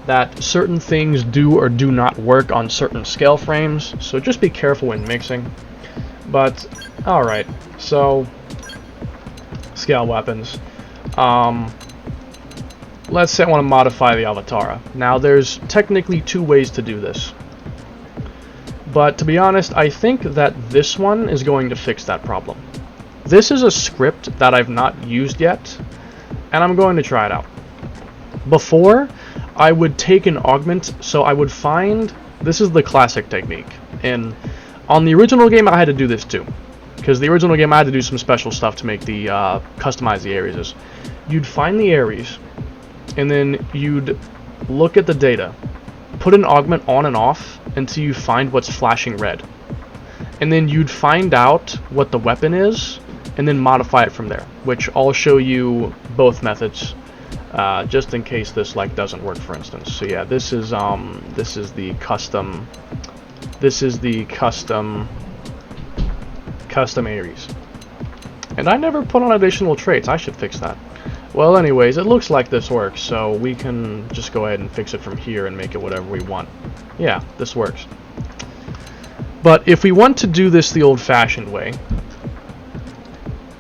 A: that certain things do or do not work on certain scale frames. So just be careful when mixing. But alright, so scale weapons. Let's say I want to modify the Avatara. Now there's technically two ways to do this. But to be honest, I think that this one is going to fix that problem. This is a script that I've not used yet, and I'm going to try it out. Before, I would take an augment, so I would find... This is the classic technique. And on the original game, I had to do this too. Because the original game, I had to do some special stuff to make the... customize the Ares. You'd find the Ares, and then you'd look at the data. Put an augment on and off until you find what's flashing red. And then you'd find out what the weapon is, and then modify it from there, which I'll show you both methods, just in case this doesn't work, for instance. So yeah, this is the custom Ares. And I never put on additional traits. I should fix that. Well, anyways, it looks like this works, so we can just go ahead and fix it from here and make it whatever we want. Yeah, this works. But if we want to do this the old-fashioned way,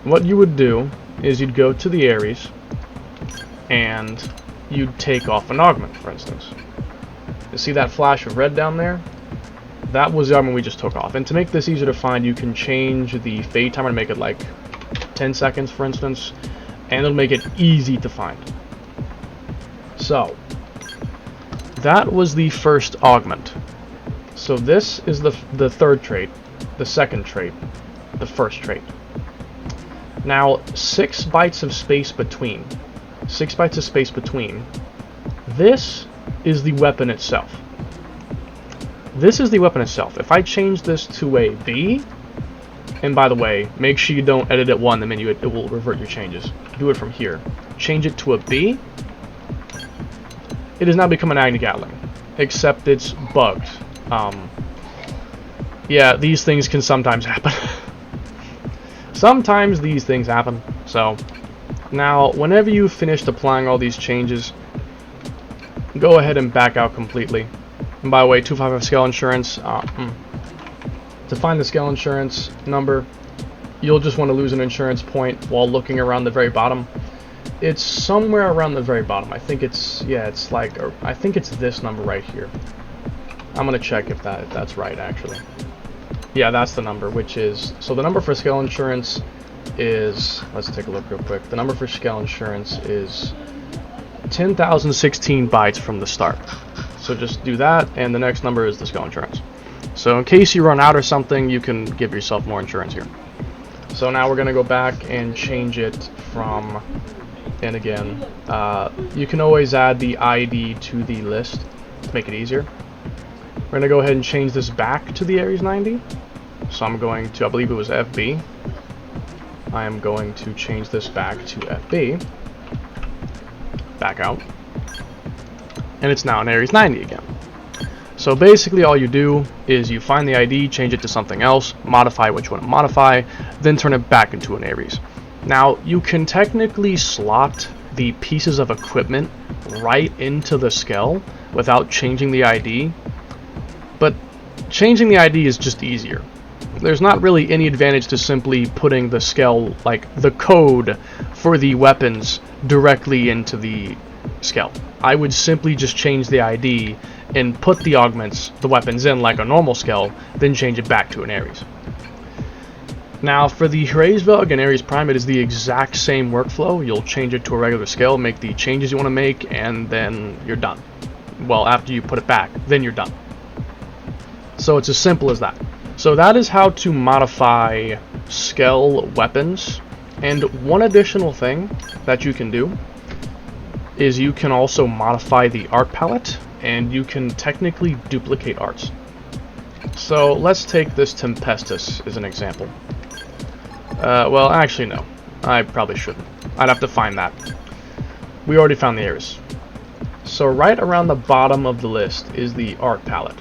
A: what you would do is you'd go to the Ares, and you'd take off an augment, for instance. You see that flash of red down there? That was the augment we just took off. And to make this easier to find, you can change the fade timer to make it like 10 seconds, for instance, and it'll make it easy to find. So, that was the first augment. So this is the third trait, the second trait, the first trait. Now, 6 bytes of space between. 6 bytes of space between. This is the weapon itself. This is the weapon itself. If I change this to a B, and by the way, make sure you don't edit it 1, the menu, it will revert your changes. Do it from here. Change it to a B. It has now become an Agni Gatling, except it's bugged. Yeah, these things can sometimes happen. Sometimes these things happen. So, now, whenever you've finished applying all these changes, go ahead and back out completely. And by the way, 255 scale insurance, to find the scale insurance number, you'll just want to lose an insurance point while looking around the very bottom. It's somewhere around the very bottom. I think it's, yeah, it's like, I think it's this number right here. I'm going to check if that's right, actually. Yeah, that's the number, which is, so the number for scale insurance is, let's take a look real quick. The number for scale insurance is 10,016 bytes from the start. So just do that, and the next number is the scale insurance. So in case you run out or something, you can give yourself more insurance here. So now we're going to go back and change it from, and again, you can always add the ID to the list to make it easier. We're going to go ahead and change this back to the Aries 90. So I'm going to, I believe it was FB. I am going to change this back to FB. Back out. And it's now an Aries 90 again. So basically all you do is you find the ID, change it to something else, modify what you want to modify, then turn it back into an Aries. Now you can technically slot the pieces of equipment right into the skell without changing the ID, but changing the ID is just easier. There's not really any advantage to simply putting the skell, like the code for the weapons, directly into the skell. I would simply just change the ID and put the augments, the weapons in like a normal skell, then change it back to an Aries. Now for the Hraesvelg and Aries Prime, it is the exact same workflow. You'll change it to a regular skell, make the changes you want to make, and then you're done. Well, after you put it back, then you're done. So it's as simple as that. So that is how to modify skell weapons. And one additional thing that you can do is you can also modify the art palette, and you can technically duplicate arts. So let's take this Tempestus as an example. Well, actually no. I probably shouldn't. I'd have to find that. We already found the Aries. So right around the bottom of the list is the art palette.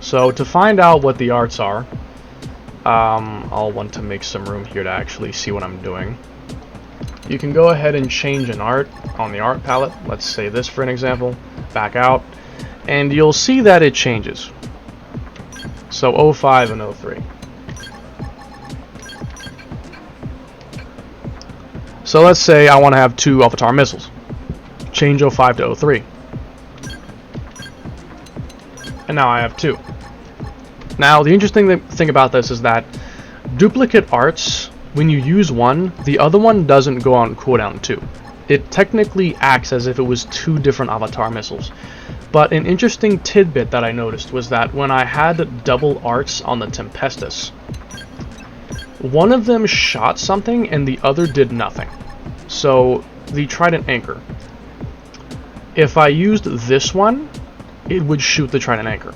A: So to find out what the arts are, I'll want to make some room here to actually see what I'm doing. You can go ahead and change an art on the art palette. Let's say this for an example. Back out. And you'll see that it changes. So 05 and 03. So let's say I want to have 2 Avatar missiles. Change 05 to 03. And now I have 2. Now the interesting thing about this is that duplicate arts, when you use one, the other one doesn't go on cooldown too. It technically acts as if it was 2 different Avatar missiles. But an interesting tidbit that I noticed was that when I had double arts on the Tempestus, one of them shot something and the other did nothing. So the Trident Anchor, if I used this one, it would shoot the Trident Anchor.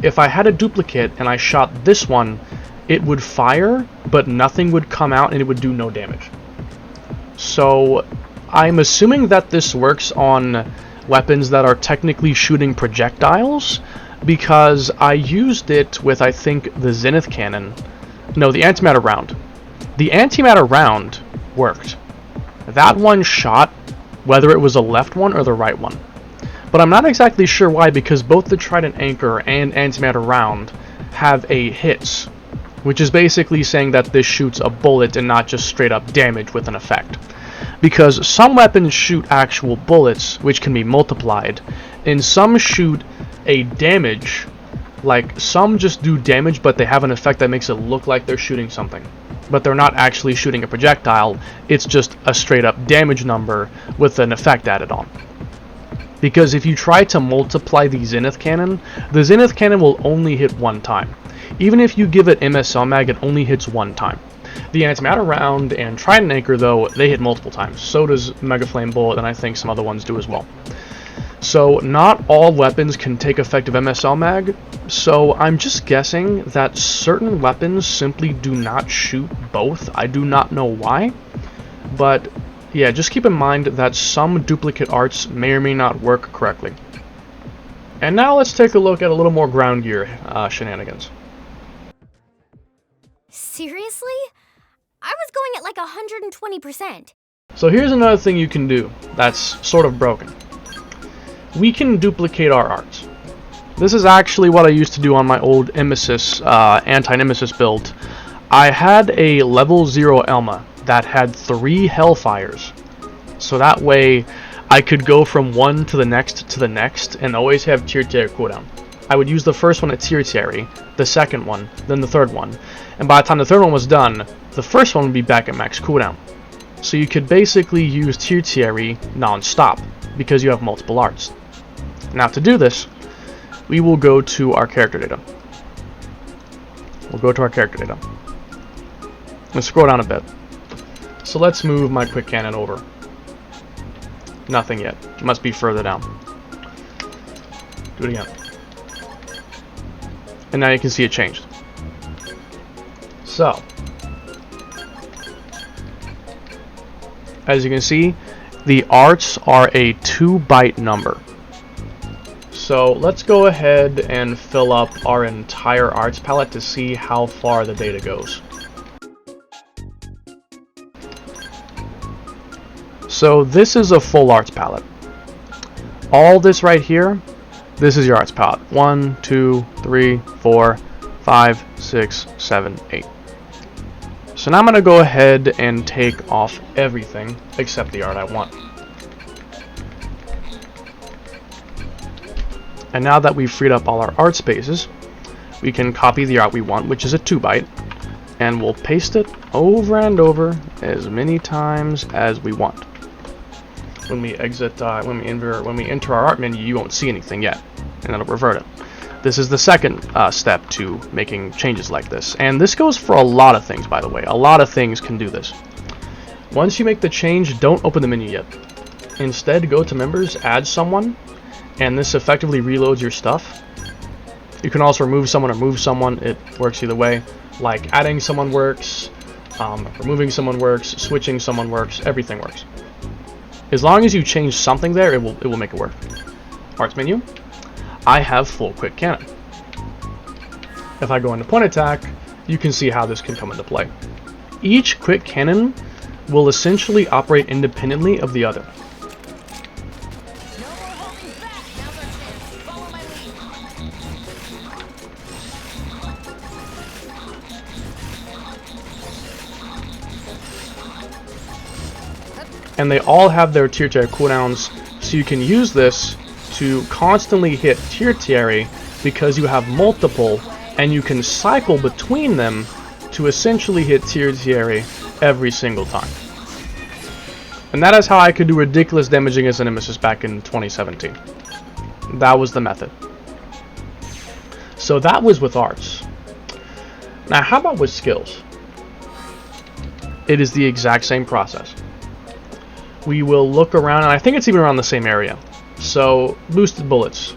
A: If I had a duplicate and I shot this one, it would fire, but nothing would come out and it would do no damage. So I'm assuming that this works on weapons that are technically shooting projectiles, because I used it with, I think, the Zenith Cannon. No, the antimatter round. The antimatter round worked. That one shot, whether it was a left one or the right one. But I'm not exactly sure why, because both the Trident Anchor and antimatter round have a hits, which is basically saying that this shoots a bullet and not just straight up damage with an effect. Because some weapons shoot actual bullets, which can be multiplied, and some shoot a damage, like some just do damage but they have an effect that makes it look like they're shooting something. But they're not actually shooting a projectile, it's just a straight up damage number with an effect added on. Because if you try to multiply the Zenith Cannon will only hit one time. Even if you give it MSL mag, it only hits one time. The antimatter round and Trident Anchor, though, they hit multiple times. So does Mega Flame Bullet, and I think some other ones do as well. So not all weapons can take effective MSL mag, so I'm just guessing that certain weapons simply do not shoot both. I do not know why, but yeah, just keep in mind that some duplicate arts may or may not work correctly. And now let's take a look at a little more ground gear shenanigans.
B: Seriously? I was going at like 120%.
A: So here's another thing you can do that's sort of broken. We can duplicate our arts. This is actually what I used to do on my old Emesis, anti-Nemesis build. I had a level 0 Elma that had 3 Hellfires. So that way I could go from one to the next and always have tertiary cooldown. I would use the first one at tertiary, the second one, then the third one. And by the time the third one was done, the first one would be back at max cooldown. So you could basically use tertiary non-stop because you have multiple arts. Now to do this, we will go to our character data. We'll go to our character data. Let's scroll down a bit. So let's move my quick cannon over. Nothing yet. It must be further down. Do it again. And now you can see it changed. So, as you can see, the arts are a 2-byte number. So let's go ahead and fill up our entire arts palette to see how far the data goes. So this is a full arts palette. All this right here, this is your arts palette. 1, 2, 3, 4, 5, 6, 7, 8. So now I'm going to go ahead and take off everything except the art I want. And now that we've freed up all our art spaces, we can copy the art we want, which is a 2-byte, and we'll paste it over and over as many times as we want. When we exit, when we enter our art menu, you won't see anything yet, and it'll revert it. This is the second step to making changes like this, and this goes for a lot of things, by the way. A lot of things can do this. Once you make the change, don't open the menu yet. Instead, go to members, add someone, and this effectively reloads your stuff. You can also remove someone or move someone. It works either way. Like adding someone works, removing someone works, switching someone works, everything works. As long as you change something there, it will make it work. Arts menu. I have full quick cannon. If I go into point attack, you can see how this can come into play. Each quick cannon will essentially operate independently of the other. And they all have their tertiary cooldowns, so you can use this to constantly hit tertiary because you have multiple, and you can cycle between them to essentially hit tertiary every single time. And that is how I could do ridiculous damage against Nemesis back in 2017. That was the method. So that was with arts. Now how about with skills? It is the exact same process. We will look around, and I think it's even around the same area. So, boosted bullets.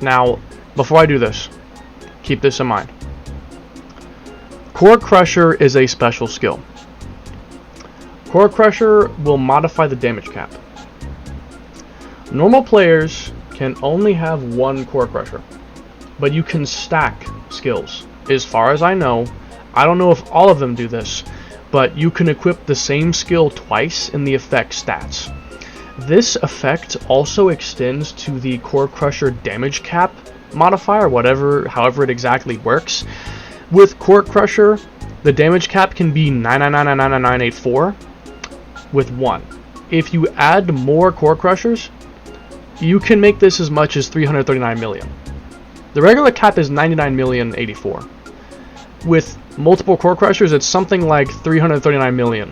A: Now, before I do this, keep this in mind. Core Crusher is a special skill. Core Crusher will modify the damage cap. Normal players can only have one Core Crusher, but you can stack skills. As far as I know, I don't know if all of them do this, but you can equip the same skill twice in the effect stats. This effect also extends to the Core Crusher damage cap modifier, however it exactly works. With Core Crusher, the damage cap can be 9999984 with 1. If you add more Core Crushers, you can make this as much as 339 million. The regular cap is 99,084,000. With multiple Core Crushers, it's something like 339 million.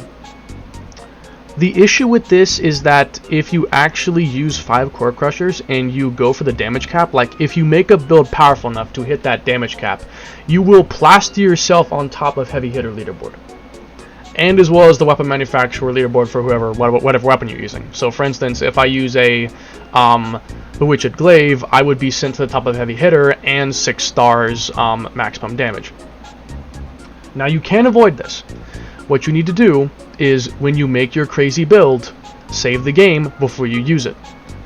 A: The issue with this is that if you actually use 5 Core Crushers and you go for the damage cap, like if you make a build powerful enough to hit that damage cap, you will plaster yourself on top of heavy hitter leaderboard. And as well as the weapon manufacturer leaderboard for whatever weapon you're using. So for instance, if I use a Bewitched Glaive, I would be sent to the top of heavy hitter and 6 stars maximum damage. Now you can avoid this. What you need to do is when you make your crazy build, save the game before you use it.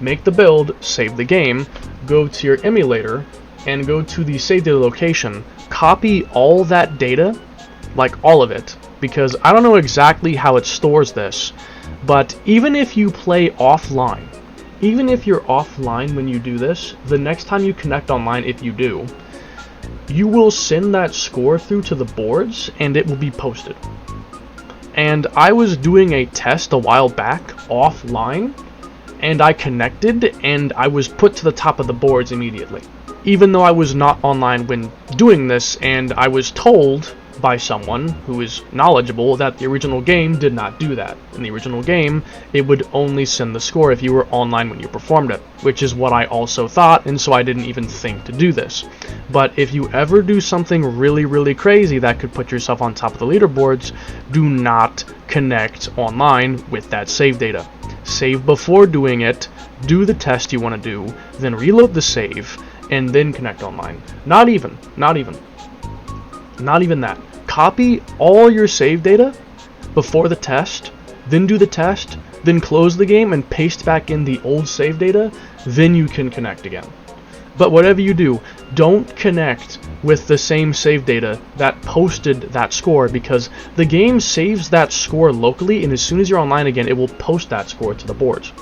A: Make the build, save the game, go to your emulator, and go to the save data location. Copy all that data, like all of it, because I don't know exactly how it stores this, but even if you play offline, even if you're offline when you do this, the next time you connect online, if you do, you will send that score through to the boards and it will be posted. And I was doing a test a while back offline, and I connected and I was put to the top of the boards immediately, even though I was not online when doing this. And I was told by someone who is knowledgeable that the original game did not do that. In the original game, it would only send the score if you were online when you performed it, which is what I also thought, and so I didn't even think to do this. But if you ever do something really, really crazy that could put yourself on top of the leaderboards, do not connect online with that save data. Save before doing it, do the test you want to do, then reload the save, and then connect online. Not even that. Copy all your save data before the test, then do the test, then close the game and paste back in the old save data, then you can connect again. But whatever you do, don't connect with the same save data that posted that score, because the game saves that score locally, and as soon as you're online again, it will post that score to the boards.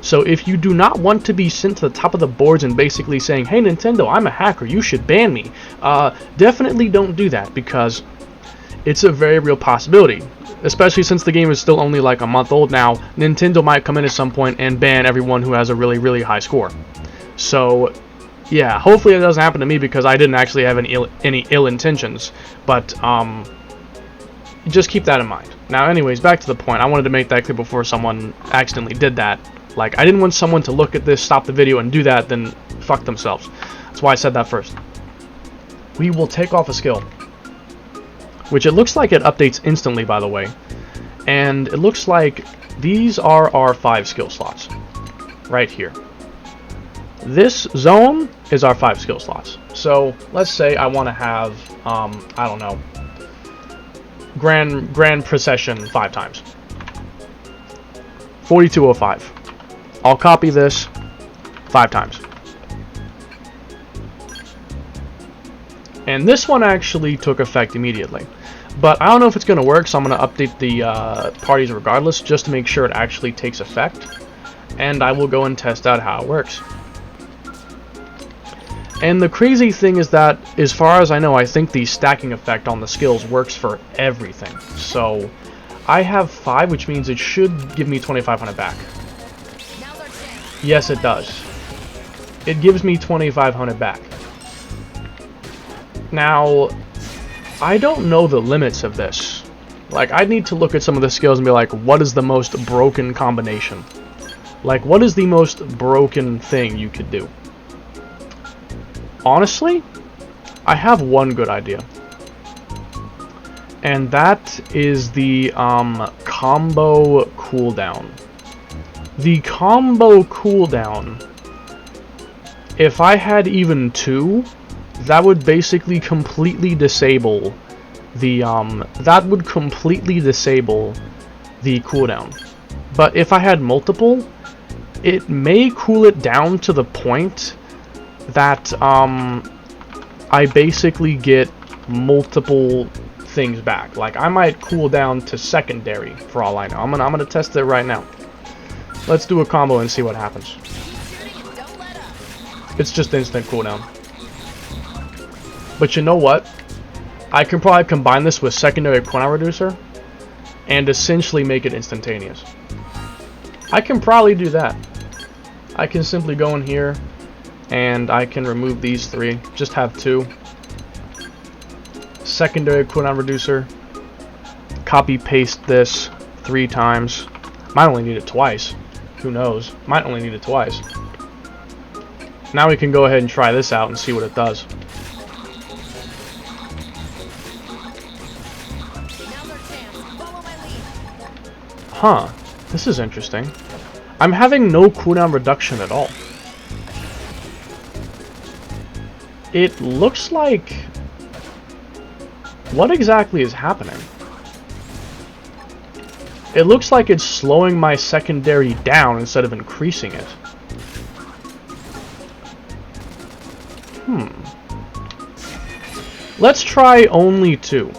A: So if you do not want to be sent to the top of the boards and basically saying, hey Nintendo, I'm a hacker, you should ban me, definitely don't do that, because it's a very real possibility. Especially since the game is still only like a month old now, Nintendo might come in at some point and ban everyone who has a really, really high score. So yeah, hopefully it doesn't happen to me, because I didn't actually have any ill intentions, but just keep that in mind. Now anyways, back to the point. I wanted to make that clear before someone accidentally did that. Like, I didn't want someone to look at this, stop the video, and do that, then fuck themselves. That's why I said that first. We will take off a skill, which it looks like it updates instantly, by the way. And it looks like these are our 5 skill slots, right here. This zone is our 5 skill slots. So, let's say I want to have, I don't know, Grand Procession 5 times. 4205. I'll copy this 5 times. And this one actually took effect immediately. But I don't know if it's going to work, so I'm going to update the parties regardless, just to make sure it actually takes effect. And I will go and test out how it works. And the crazy thing is that, as far as I know, I think the stacking effect on the skills works for everything. So I have 5, which means it should give me 2,500 back. Yes, it does. It gives me 2,500 back. Now, I don't know the limits of this. Like, I'd need to look at some of the skills and be like, what is the most broken combination? Like, what is the most broken thing you could do? Honestly, I have one good idea. And that is the combo cooldown. The combo cooldown, if I had even 2, that would basically completely disable the cooldown. But if I had multiple, it may cool it down to the point that I basically get multiple things back. Like, I might cool down to secondary for all I know. I'm gonna test it right now. Let's do a combo and see what happens. It's just instant cooldown. But you know what? I can probably combine this with secondary cooldown reducer and essentially make it instantaneous. I can probably do that. I can simply go in here and I can remove these 3. Just have 2. Secondary cooldown reducer. Copy paste this 3 times. Might only need it twice. Who knows? Might only need it twice. Now we can go ahead and try this out and see what it does. Huh. This is interesting. I'm having no cooldown reduction at all. It looks like... What exactly is happening? It looks like it's slowing my secondary down instead of increasing it. Let's try only 2.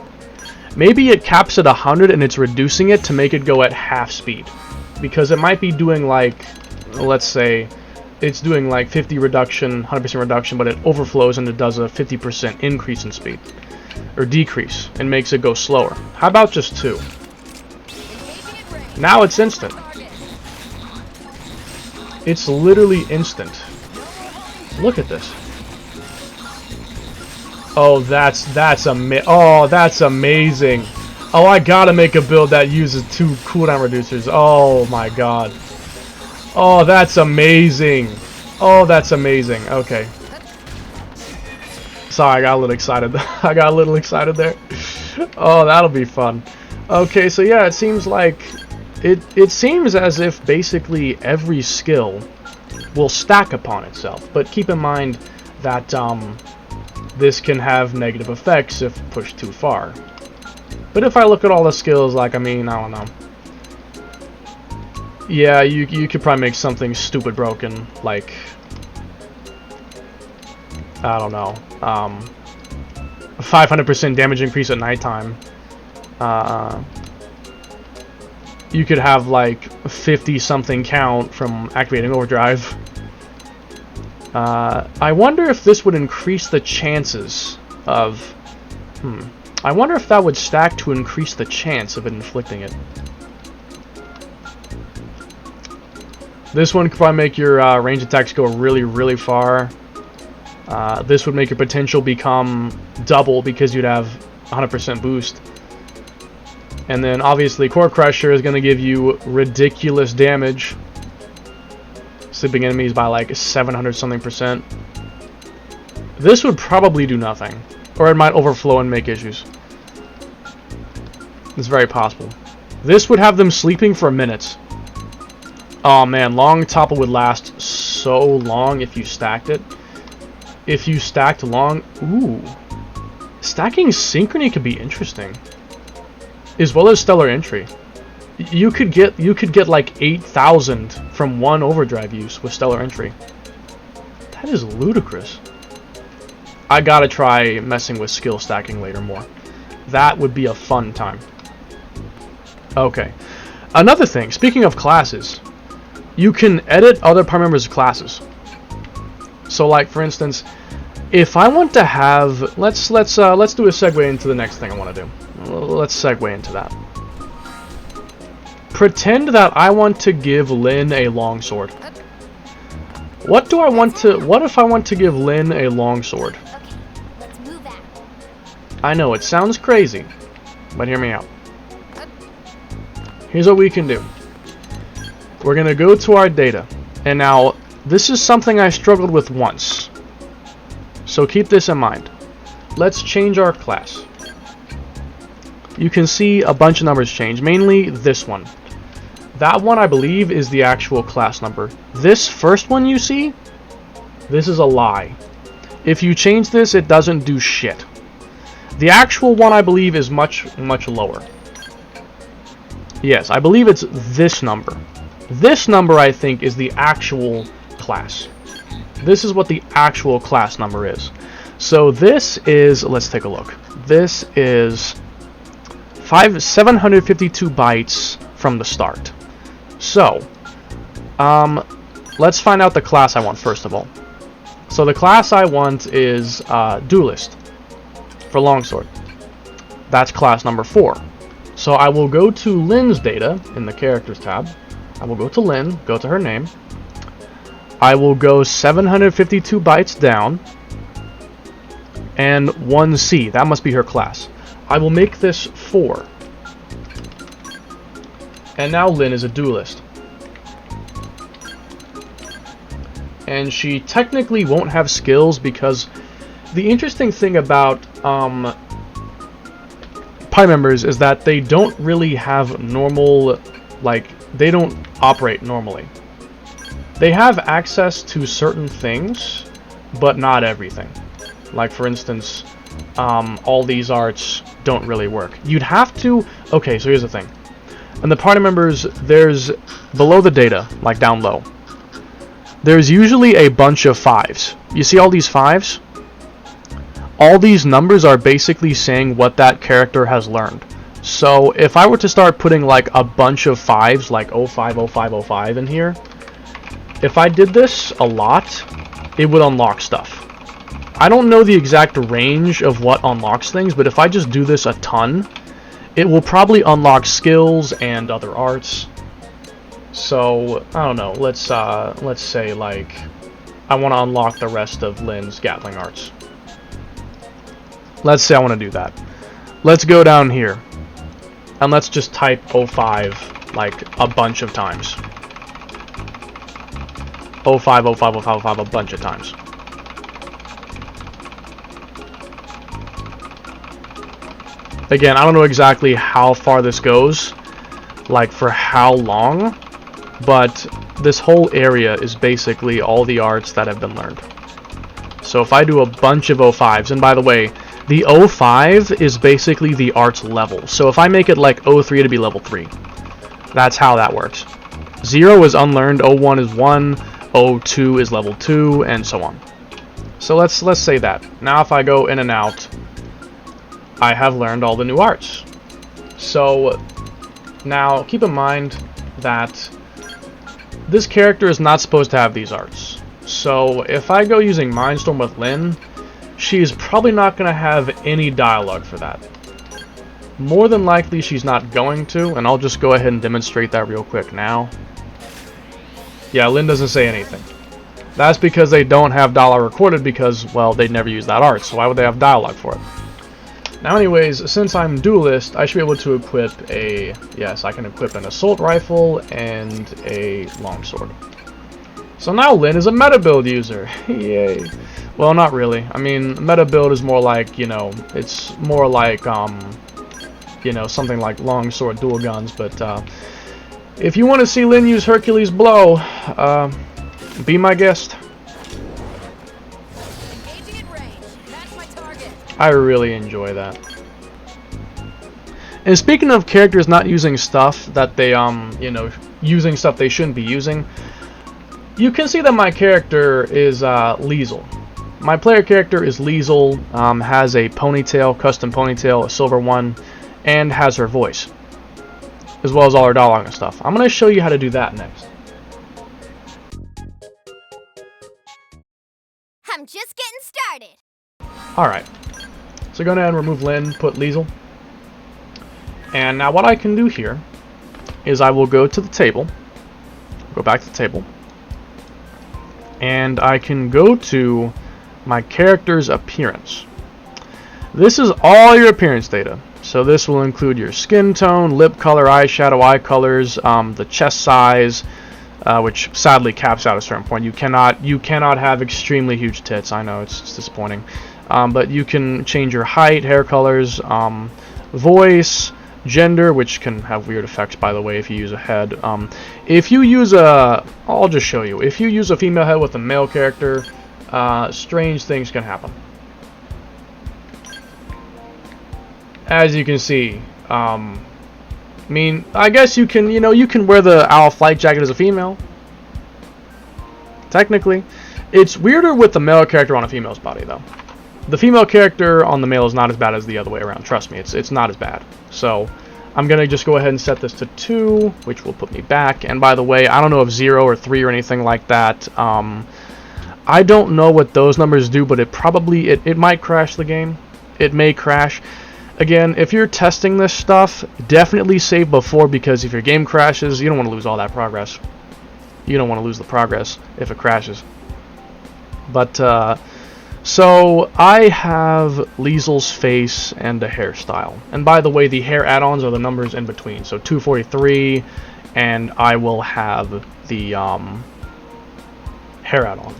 A: Maybe it caps at 100 and it's reducing it to make it go at half speed. Because it might be doing like, let's say, it's doing like 50 reduction, 100% reduction, but it overflows and it does a 50% increase in speed. Or decrease, and makes it go slower. How about just 2? Now it's instant. It's literally instant. Look at this. Oh, that's amazing. Oh, I gotta make a build that uses 2 cooldown reducers. Oh my god. Oh, that's amazing. Oh, that's amazing. Okay. Sorry, I got a little excited. I got a little excited there. Oh, that'll be fun. Okay, so yeah, it seems like it seems as if basically every skill will stack upon itself. But keep in mind that this can have negative effects if pushed too far. But if I look at all the skills, like, I mean, I don't know. Yeah, you could probably make something stupid broken, like, I don't know, 500% damage increase at nighttime. You could have, like, 50-something count from activating overdrive. I wonder if this would increase the chances of... I wonder if that would stack to increase the chance of it inflicting it. This one could probably make your range attacks go really, really far. This would make your potential become double because you'd have 100% boost. And then obviously Core Crusher is going to give you ridiculous damage. Sleeping enemies by like 700 something %. This would probably do nothing. Or it might overflow and make issues. It's very possible. This would have them sleeping for minutes. Oh man, long topple would last so long if you stacked it. If you stacked long... Ooh. Stacking Synchrony could be interesting. As well as Stellar Entry. You could get like 8,000 from one overdrive use with Stellar Entry. That is ludicrous. I gotta try messing with skill stacking later more. That would be a fun time. Okay. Another thing, speaking of classes, you can edit other party members' classes. So like for instance, if I want to have let's do a segue into the next thing I want to do. Let's segue into that. Pretend that I want to give Lynn a longsword. What if I want to give Lynn a longsword?
B: Okay, let's move out.
A: I know it sounds crazy, but hear me out. Here's what we can do. We're gonna go to our data, and now this is something I struggled with once, so keep this in mind. Let's change our class. You can see a bunch of numbers change, mainly this one. That one I believe is the actual class number. This first one you see, this is a lie. If you change this, it doesn't do shit. The actual one I believe is much lower. Yes, I believe it's this number. This number, I think, is the actual class. This is what the actual class number is. So this is, let's take a look. This is 752 bytes from the start. So, let's find out the class I want first of all. So the class I want is Duelist for Longsword. That's class number 4. So I will go to Lynn's data in the Characters tab. I will go to Lynn, go to her name. I will go 752 bytes down. And 1C, that must be her class. I will make this 4. And now Lynn is a Duelist. And she technically won't have skills because the interesting thing about party members is that they don't really have normal, like, they don't operate normally. They have access to certain things, but not everything. Like, for instance, all these arts don't really work. You'd have to... Okay, so here's the thing. And the party members, there's... Below the data, like down low, there's usually a bunch of 5s. You see all these 5s? All these numbers are basically saying what that character has learned. So if I were to start putting like a bunch of 5s, like 05, 05, 05 in here, if I did this a lot, it would unlock stuff. I don't know the exact range of what unlocks things, but if I just do this a ton, it will probably unlock skills and other arts. So, I don't know, let's say, like, I want to unlock the rest of Lynn's Gatling arts. let's say I want to do that. Let's go down here and let's just type 05 like a bunch of times. 05, 05, 05, 05 a bunch of times. Again, I don't know exactly how far this goes, like for how long, but this whole area is basically all the arts that have been learned. So if I do a bunch of 05s, and by the way, the 05 is basically the arts level. So if I make it like 03 to be level 3, that's how that works. 0 is unlearned, 01 is 1, 02 is level 2, and so on. So let's say that. Now if I go in and out, I have learned all the new arts. So now keep in mind that this character is not supposed to have these arts. So if I go using Mindstorm with Lyn, she's probably not going to have any dialogue for that. More than likely she's not going to, and I'll just go ahead and demonstrate that real quick now. Yeah, Lyn doesn't say anything. That's because they don't have dialogue recorded because, well, they never use that art, so why would they have dialogue for it? Now anyways, since I'm duelist, I should be able to equip a, yes, I can equip an assault rifle and a longsword. So now Lyn is a meta build user. Yay. Well, not really. I mean, meta build is more like, you know, it's more like, you know, something like longsword dual guns, but, if you want to see Lyn use Hercules Blow, be my guest. I really enjoy that. And speaking of characters not using stuff that they, you know, using stuff they shouldn't be using, you can see that my character is Liesel. My player character is Liesel, has a ponytail, custom ponytail, a silver one, and has her voice, as well as all her dialogue and stuff. I'm going to show you how to do that next.
B: I'm just getting started.
A: Alright. So go ahead and remove Lyn, put Liesel. And now what I can do here is I will go to the table, go back to the table, and I can go to my character's appearance. This is all your appearance data. So this will include your skin tone, lip color, eyeshadow, eye colors, the chest size, which sadly caps out at a certain point. You cannot have extremely huge tits. I know it's disappointing. But you can change your height, hair colors, voice, gender, which can have weird effects, by the way, if you use a head. If you use a... I'll just show you. If you use a female head with a male character, strange things can happen. As you can see, I mean, I guess you can, you know, you can wear the owl flight jacket as a female. Technically. It's weirder with the male character on a female's body, though. The female character on the male is not as bad as the other way around. Trust me, it's not as bad. So I'm gonna just go ahead and set this to 2, which will put me back. And by the way, I don't know if 0 or 3 or anything like that. I don't know what those numbers do, but it might crash the game. It may crash. Again, if you're testing this stuff, definitely save before, because if your game crashes, you don't want to lose all that progress. You don't want to lose the progress if it crashes. But so I have Liesel's face and the hairstyle. And by the way, the hair add-ons are the numbers in between. So 243, and I will have the hair add-on.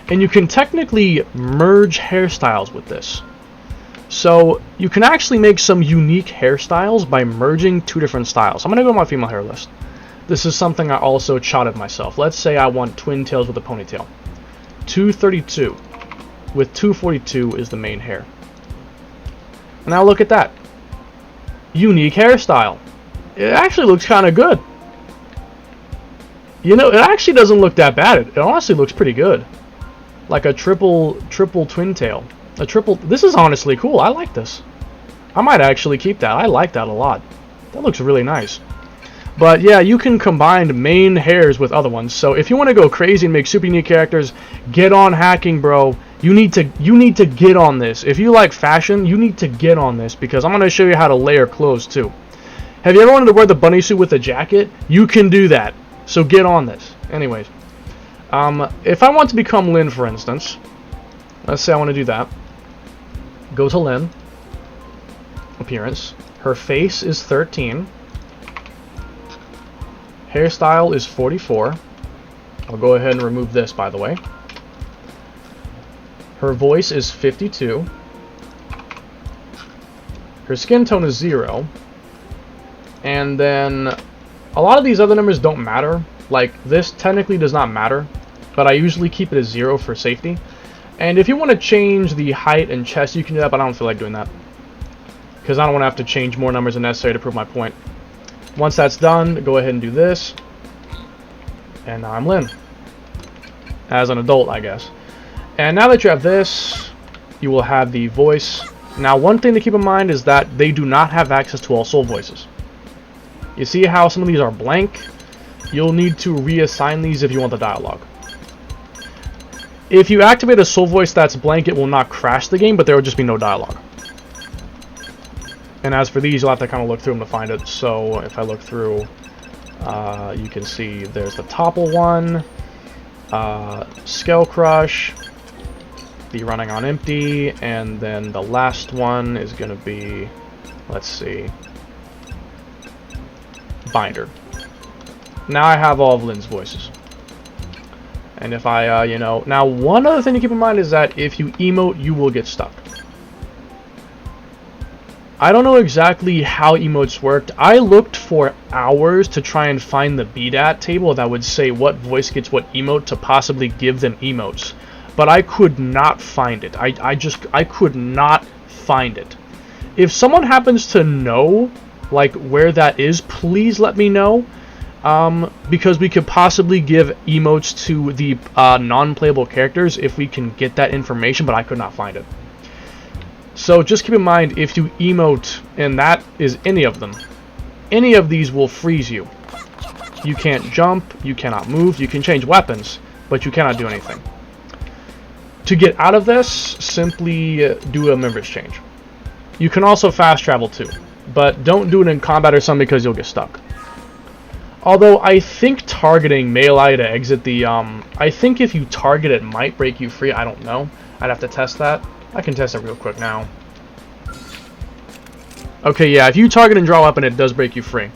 A: And you can technically merge hairstyles with this. So you can actually make some unique hairstyles by merging 2 different styles. I'm going to go to my female hair list. This is something I also chotted myself. Let's say I want twin tails with a ponytail. 232 with 242 is the main hair. Now look at that. Unique hairstyle. It actually looks kind of good. You know, it actually doesn't look that bad. It honestly looks pretty good. Like a triple twin tail. This is honestly cool. I like this. I might actually keep that. I like that a lot. That looks really nice. But yeah, you can combine main hairs with other ones. So if you want to go crazy and make super unique characters, get on hacking, bro. You need to get on this. If you like fashion, you need to get on this, because I'm going to show you how to layer clothes too. Have you ever wanted to wear the bunny suit with a jacket? You can do that. So get on this. Anyways, if I want to become Lyn, for instance, let's say I want to do that. Go to Lyn, appearance. Her face is 13. Hairstyle is 44. I'll go ahead and remove this, by the way. Her voice is 52. Her skin tone is 0. And then a lot of these other numbers don't matter. Like, this technically does not matter, but I usually keep it as 0 for safety. And if you want to change the height and chest, you can do that, but I don't feel like doing that, because I don't want to have to change more numbers than necessary to prove my point. Once that's done, go ahead and do this. And now I'm Lynn. As an adult, I guess. And now that you have this, you will have the voice. Now, one thing to keep in mind is that they do not have access to all soul voices. You see how some of these are blank? You'll need to reassign these if you want the dialogue. If you activate a soul voice that's blank, it will not crash the game, but there will just be no dialogue. And as for these, you'll have to kind of look through them to find it. So if I look through, you can see there's the topple one, skell crush, be running on empty, and then the last one is going to be, let's see, binder. Now I have all of Lynn's voices. And if I, now one other thing to keep in mind is that if you emote, you will get stuck. I don't know exactly how emotes worked. I looked for hours to try and find the bdat table that would say what voice gets what emote to possibly give them emotes. But I could not find it. I could not find it. If someone happens to know, like, where that is, please let me know. Because we could possibly give emotes to the non-playable characters if we can get that information, but I could not find it. So just keep in mind, if you emote, and that is any of them, any of these will freeze you. You can't jump, you cannot move, you can change weapons, but you cannot do anything. To get out of this, simply do a members change. You can also fast travel too, but don't do it in combat or something because you'll get stuck. Although I think targeting may allow you to exit the, I think if you target it might break you free, I don't know. I'd have to test that. I can test it real quick now. Okay, yeah, if you target and draw a weapon, it does break you free.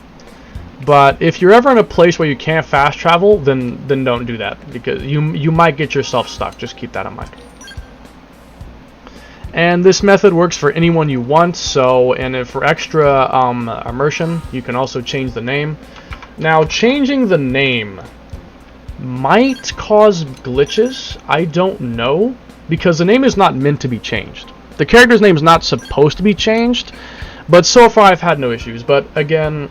A: But if you're ever in a place where you can't fast travel, then don't do that, because you might get yourself stuck. Just keep that in mind. And this method works for anyone you want, so, and if for extra immersion, you can also change the name. Now, changing the name might cause glitches. I don't know, because the name is not meant to be changed. The character's name is not supposed to be changed, but so far I've had no issues. But again,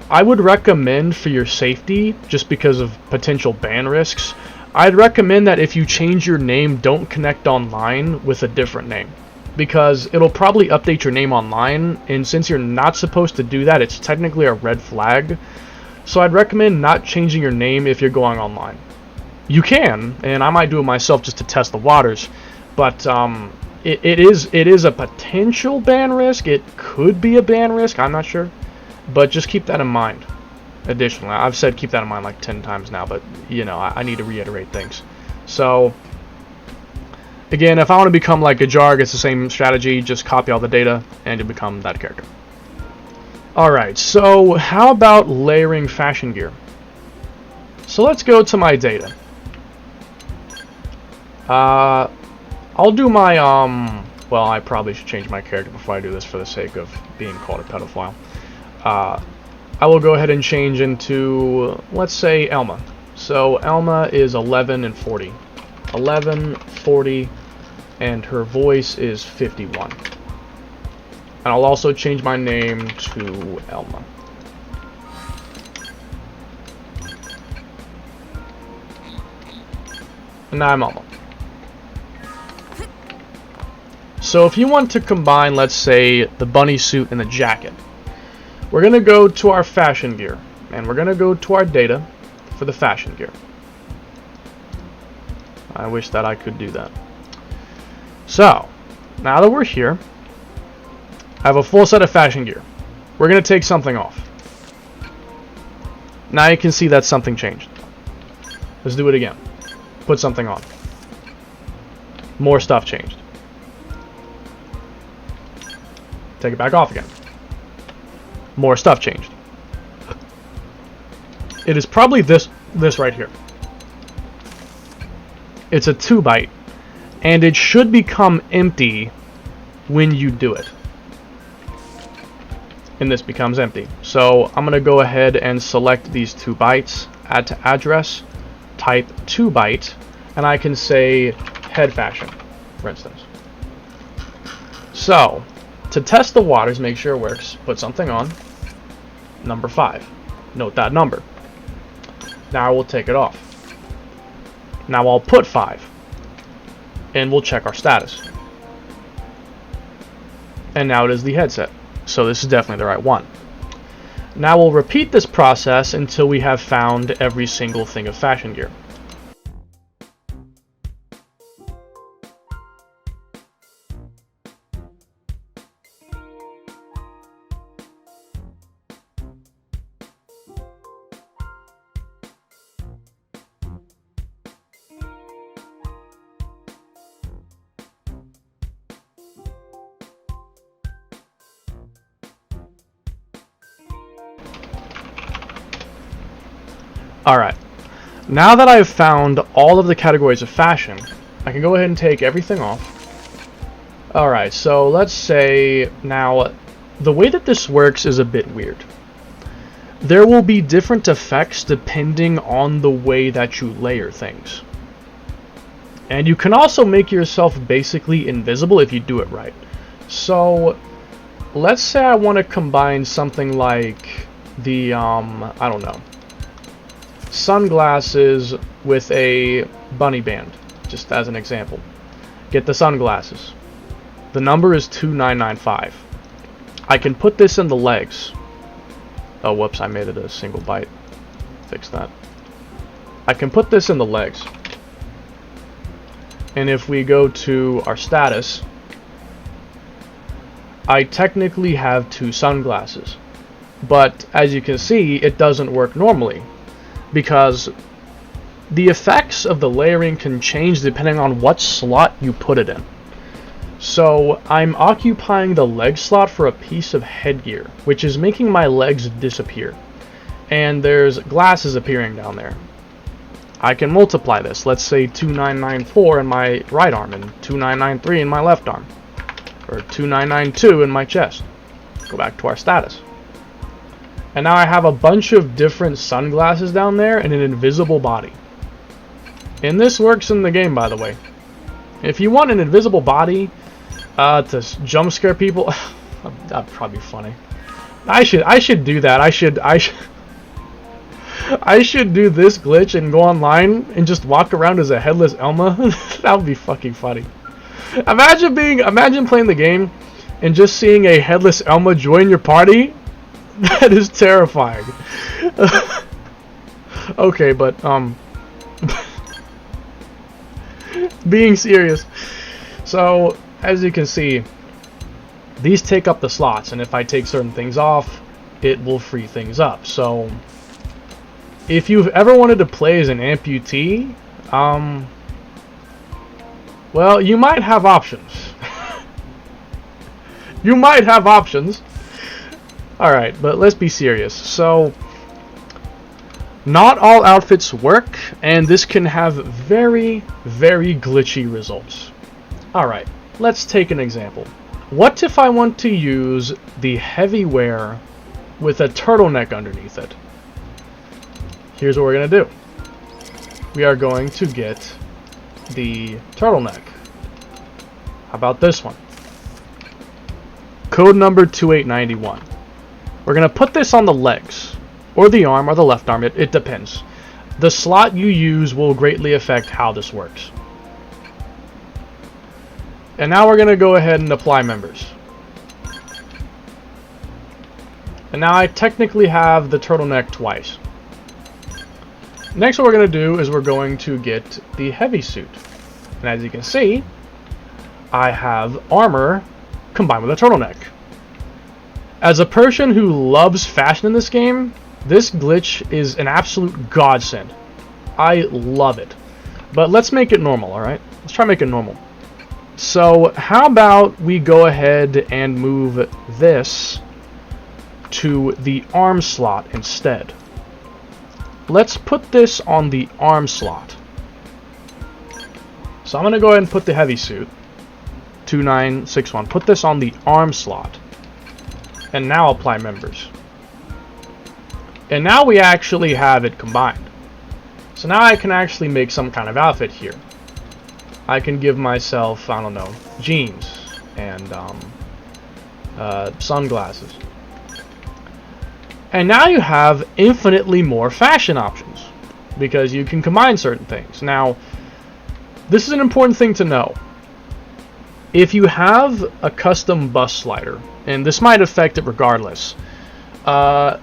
A: I would recommend for your safety, just because of potential ban risks, I'd recommend that if you change your name, don't connect online with a different name, because it'll probably update your name online, and since you're not supposed to do that, it's technically a red flag. So I'd recommend not changing your name if you're going online. You can, and I might do it myself just to test the waters, but it is a potential ban risk. It could be a ban risk, I'm not sure, but just keep that in mind. Additionally, I've said keep that in mind like 10 times now, but I need to reiterate things. So again, if I want to become like a Jarg, it's the same strategy. Just copy all the data and you become that character. Alright, so how about layering fashion gear? So let's go to my data. I'll do my, well, I probably should change my character before I do this for the sake of being called a pedophile. I will go ahead and change into, let's say, Elma. So Elma is 11 and 40. 11, 40, and her voice is 51. And I'll also change my name to Elma. And now I'm Elma. So if you want to combine, let's say, the bunny suit and the jacket, we're going to go to our fashion gear. And we're going to go to our data for the fashion gear. I wish that I could do that. So, now that we're here, I have a full set of fashion gear. We're going to take something off. Now you can see that something changed. Let's do it again. Put something on. More stuff changed. Take it back off again. More stuff changed. It is probably this right here. It's a 2-byte, and it should become empty when you do it. And this becomes empty. So I'm going to go ahead and select these 2 bytes, add to address, type 2-byte, and I can say head fashion, for instance. So, to test the waters, make sure it works, put something on, number 5. Note that number. Now we'll take it off. Now I'll put 5, and we'll check our status. And now it is the headset. So this is definitely the right one. Now we'll repeat this process until we have found every single thing of fashion gear. Alright, now that I've found all of the categories of fashion, I can go ahead and take everything off. Alright, so let's say now, the way that this works is a bit weird. There will be different effects depending on the way that you layer things. And you can also make yourself basically invisible if you do it right. So, let's say I want to combine something like the, I don't know, sunglasses with a bunny band, just as an example. Get the sunglasses. The number is 2995. I can put this in the legs. Oh, whoops, I made it a single byte. Fix that. I can put this in the legs. And if we go to our status, I technically have 2 sunglasses. But as you can see, it doesn't work normally, because the effects of the layering can change depending on what slot you put it in. So I'm occupying the leg slot for a piece of headgear, which is making my legs disappear. And there's glasses appearing down there. I can multiply this. Let's say 2994 in my right arm and 2993 in my left arm. Or 2992 in my chest. Go back to our status. And now I have a bunch of different sunglasses down there and an invisible body. And this works in the game, by the way. If you want an invisible body to jump scare people, that'd probably be funny. I should do that. I should do this glitch and go online and just walk around as a headless Elma. That would be fucking funny. Imagine playing the game and just seeing a headless Elma join your party. That is terrifying. Okay, but being serious. So, as you can see, these take up the slots, and if I take certain things off, it will free things up. So, if you've ever wanted to play as an amputee, well, you might have options. You might have options. Alright, but let's be serious. So, not all outfits work, and this can have very, very glitchy results. Alright, let's take an example. What if I want to use the heavy wear with a turtleneck underneath it? Here's what we're going to do. We are going to get the turtleneck. How about this one? Code number 2891. We're going to put this on the legs, or the arm, or the left arm, it depends. The slot you use will greatly affect how this works. And now we're going to go ahead and apply members. And now I technically have the turtleneck twice. Next what we're going to do is we're going to get the heavy suit. And as you can see, I have armor combined with a turtleneck. As a person who loves fashion in this game, this glitch is an absolute godsend. I love it. But let's make it normal, alright? Let's try to make it normal. So how about we go ahead and move this to the arm slot instead. Let's put this on the arm slot. So I'm going to go ahead and put the heavy suit, 2961, put this on the arm slot. And now apply members. And now we actually have it combined. So now I can actually make some kind of outfit here. I can give myself, I don't know, jeans and sunglasses. And now you have infinitely more fashion options because you can combine certain things. Now, this is an important thing to know. If you have a custom bust slider, and this might affect it regardless,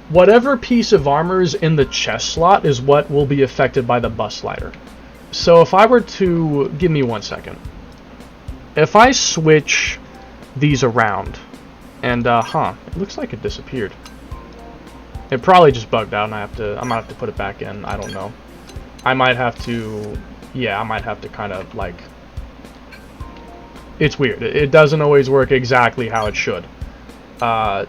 A: whatever piece of armor is in the chest slot is what will be affected by the bust slider. So if I were to, give me 1 second. If I switch these around, and it looks like it disappeared. It probably just bugged out, and I might have to put it back in. I don't know. I might have to, yeah, I might have to kind of like. It's weird. It doesn't always work exactly how it should. Yeah,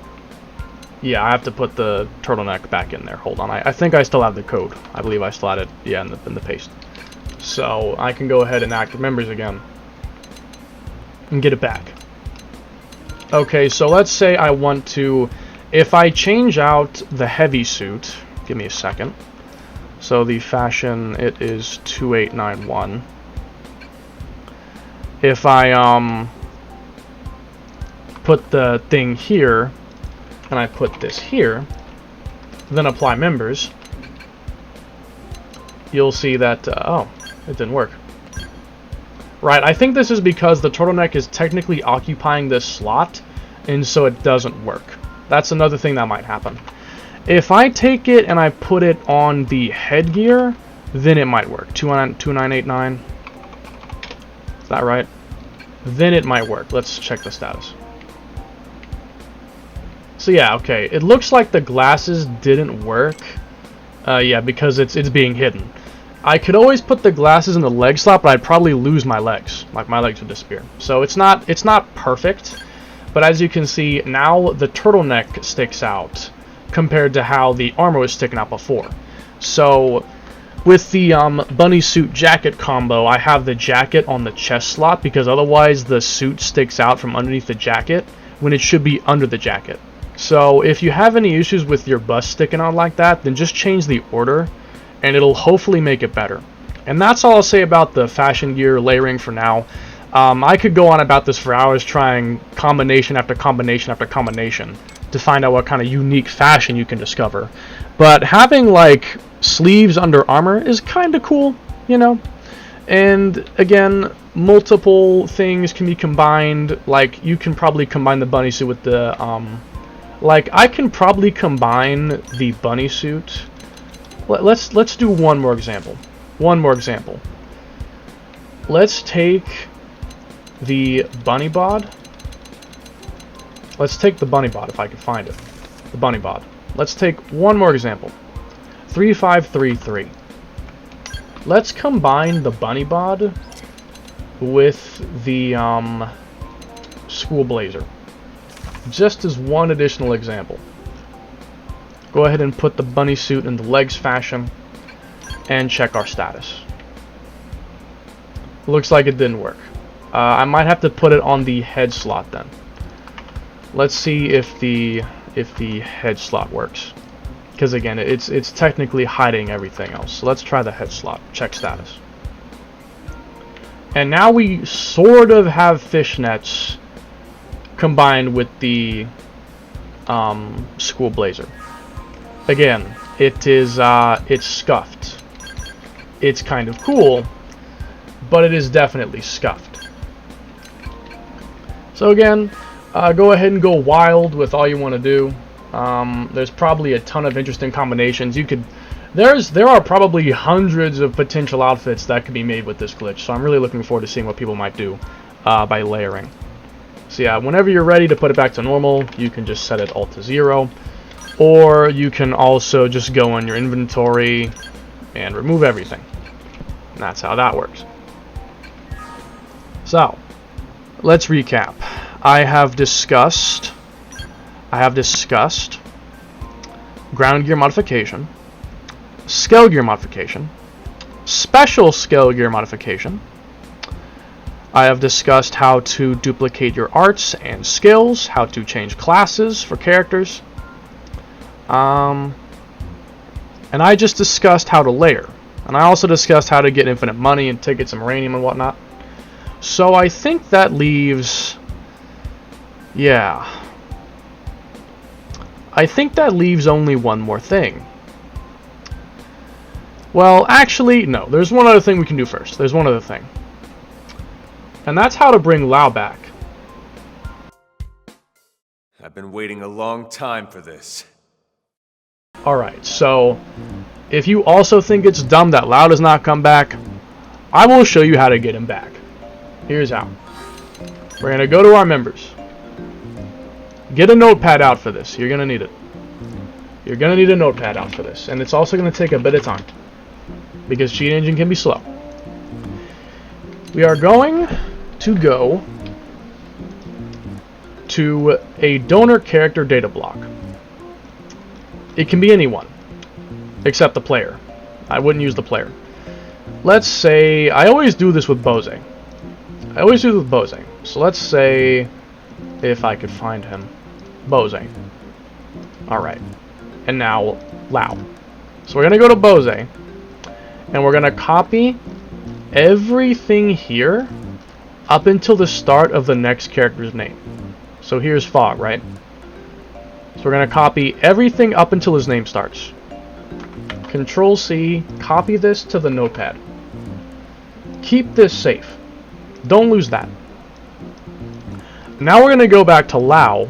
A: I have to put the turtleneck back in there. Hold on. I think I still have the code. I believe I still had it. Yeah, in the paste. So I can go ahead and active members again and get it back. Okay, so let's say I want to. If I change out the heavy suit, give me a second. So the fashion, it is 2891. If I put the thing here, and I put this here, then apply members, you'll see that, oh, it didn't work. Right, I think this is because the turtleneck is technically occupying this slot, and so it doesn't work. That's another thing that might happen. If I take it and I put it on the headgear, then it might work. 2989. Is that right? Then it might work. Let's check the status. So yeah, okay. It looks like the glasses didn't work. Yeah, because it's being hidden. I could always put the glasses in the leg slot, but I'd probably lose my legs. Like my legs would disappear. So it's not perfect. But as you can see, now the turtleneck sticks out compared to how the armor was sticking out before. So with the bunny suit jacket combo, I have the jacket on the chest slot because otherwise the suit sticks out from underneath the jacket when it should be under the jacket. So if you have any issues with your bust sticking out like that, then just change the order and it'll hopefully make it better. And that's all I'll say about the fashion gear layering for now. I could go on about this for hours trying combination after combination after combination to find out what kind of unique fashion you can discover. But having like sleeves under armor is kind of cool, you know? And again, multiple things can be combined. Like you can probably combine the bunny suit with the like I can probably combine the bunny suit. Let's do one more example. Let's take the bunny bod. Let's take the bunny bod if I can find it. The bunny bod. Let's take one more example. 3533. Let's combine the bunny bod with the school blazer. Just as one additional example. Go ahead and put the bunny suit in the legs fashion and check our status. Looks like it didn't work. I might have to put it on the head slot then. Let's see if the head slot works. Because again, it's technically hiding everything else. So let's try the head slot. Check status. And now we sort of have fishnets combined with the school blazer. Again, it's scuffed. It's kind of cool, but it is definitely scuffed. So again, go ahead and go wild with all you want to do. There's probably a ton of interesting combinations. There are probably hundreds of potential outfits that could be made with this glitch. So I'm really looking forward to seeing what people might do by layering. So yeah, whenever you're ready to put it back to normal, you can just set it all to 0. Or you can also just go in your inventory and remove everything. And that's how that works. So, let's recap. I have discussed ground gear modification, skell gear modification, special skell gear modification. I have discussed how to duplicate your arts and skills, how to change classes for characters. And I just discussed how to layer. And I also discussed how to get infinite money and tickets and uranium and whatnot. So I think that leaves... yeah. I think that leaves only one more thing. Well, actually, no. There's one other thing we can do first. There's one other thing. And that's how to bring LAO back.
C: I've been waiting a long time for this.
A: Alright, so if you also think it's dumb that LAO does not come back, I will show you how to get him back. Here's how. We're going to go to our members. Get a notepad out for this. You're going to need it. You're going to need a notepad out for this. And it's also going to take a bit of time, because Cheat Engine can be slow. We are going to go to a donor character data block. It can be anyone, except the player. I wouldn't use the player. Let's say, I always do this with Bose. So let's say, if I could find him, Bose. Alright. And now, LAO. So we're going to go to Bose, and we're going to copy everything here up until the start of the next character's name. So here's Fog, right? So we're going to copy everything up until his name starts. Control C, copy this to the notepad. Keep this safe. Don't lose that. Now we're going to go back to LAO,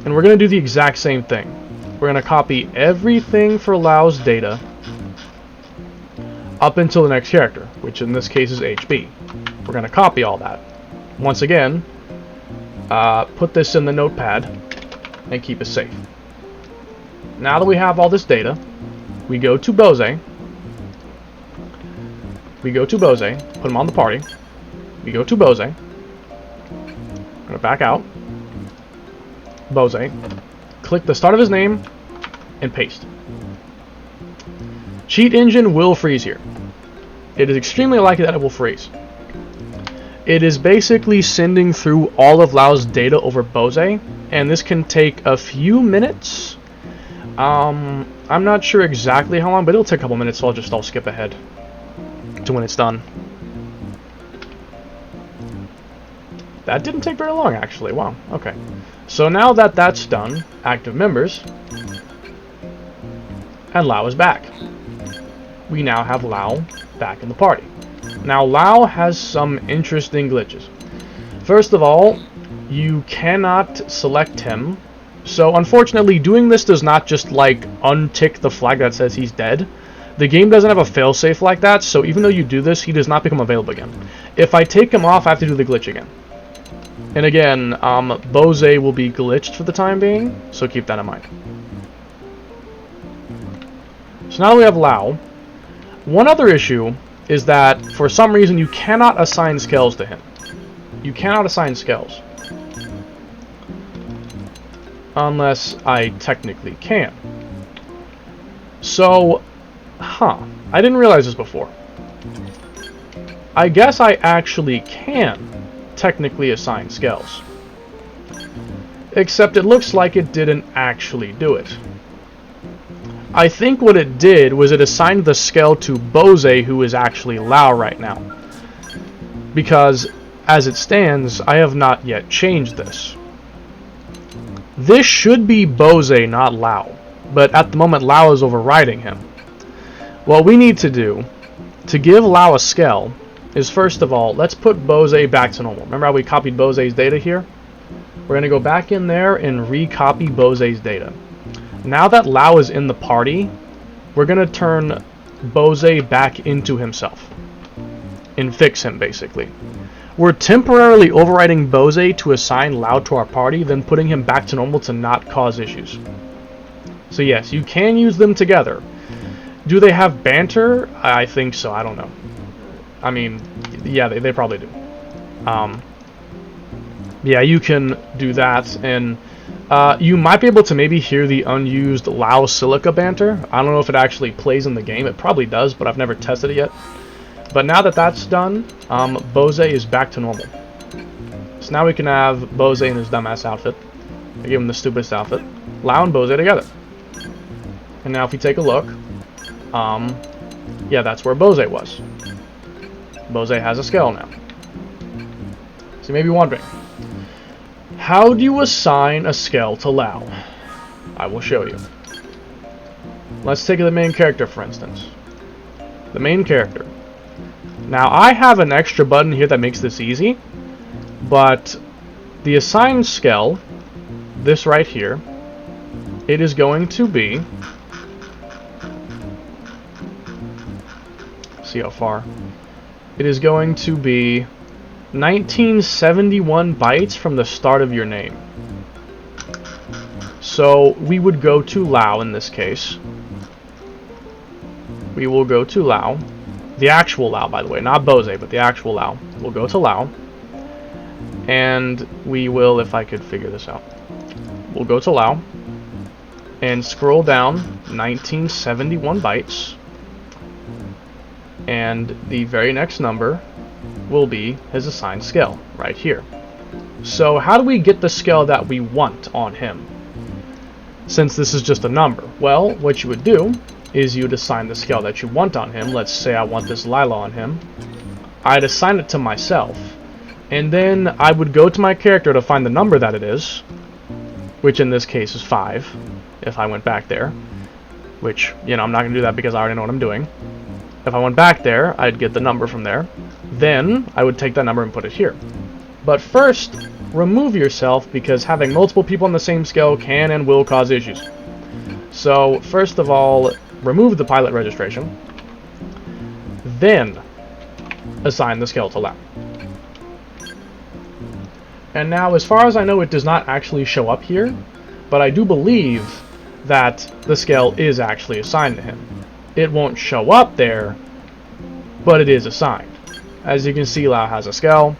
A: and we're going to do the exact same thing. We're going to copy everything for LAO's data up until the next character, which in this case is HB. We're going to copy all that. Once again, put this in the notepad and keep it safe. Now that we have all this data, we go to Bose. Put him on the party. We go to Bose. I'm going to back out. Bose. Click the start of his name and paste. Cheat Engine will freeze here. It is extremely likely that it will freeze. It is basically sending through all of LAO's data over Bose, and this can take a few minutes. I'm not sure exactly how long, but it'll take a couple minutes, so I'll skip ahead to when it's done. That didn't take very long, actually. Wow, okay. So now that that's done, active members, and LAO is back. We now have LAO back in the party. Now, LAO has some interesting glitches. First of all, you cannot select him. So, unfortunately, doing this does not just, like, untick the flag that says he's dead. The game doesn't have a failsafe like that, so even though you do this, he does not become available again. If I take him off, I have to do the glitch again. And again, Bose will be glitched for the time being, so keep that in mind. So now that we have LAO, one other issue is that, for some reason, you cannot assign skells to him. You cannot assign skells. Unless I technically can. So, I didn't realize this before. I guess I actually can technically assign skells. Except it looks like it didn't actually do it. I think what it did was it assigned the skell to Bose, who is actually LAO right now. Because, as it stands, I have not yet changed this. This should be Bose, not LAO. But at the moment, LAO is overriding him. What we need to do, to give LAO a skell, is first of all, let's put Bose back to normal. Remember how we copied Bose's data here? We're going to go back in there and recopy Bose's data. Now that LAO is in the party, we're going to turn Bose back into himself. And fix him, basically. We're temporarily overriding Bose to assign LAO to our party, then putting him back to normal to not cause issues. So yes, you can use them together. Do they have banter? I think so, I don't know. I mean, yeah, they probably do. yeah, you can do that, and you might be able to maybe hear the unused LAO silica banter. I don't know if it actually plays in the game. It probably does, but I've never tested it yet. But now that that's done, Bose is back to normal. So now we can have Bose in his dumbass outfit. I gave him the stupidest outfit. LAO and Bose together. And now if we take a look, yeah, that's where Bose was. Bose has a skell now. So you may be wondering, how do you assign a skell to LAO? I will show you. Let's take the main character, for instance. The main character. Now, I have an extra button here that makes this easy, but the assigned skell, this right here, it is going to be, see how far, it is going to be 1971 bytes from the start of your name. So we would go to LAO in this case. We will go to LAO. The actual LAO, by the way, not Bose, but the actual LAO. We'll go to LAO. And we will, if I could figure this out, we'll go to LAO and scroll down 1971 bytes. And the very next number will be his assigned skell right here. So how do we get the skell that we want on him, since this is just a number? Well, what you would do is you'd assign the skell that you want on him. Let's say I want this Lila on him. I'd assign it to myself, and then I would go to my character to find the number that it is, which in this case is 5 if I went back there, which, you know, I'm not going to do that because I already know what I'm doing. If I went back there, I'd get the number from there. Then I would take that number and put it here. But first, remove yourself, because having multiple people on the same skell can and will cause issues. So first of all, remove the pilot registration. Then assign the skell to LAO. And now, as far as I know, it does not actually show up here, but I do believe that the skell is actually assigned to him. It won't show up there, but it is assigned. As you can see, LAO has a skell,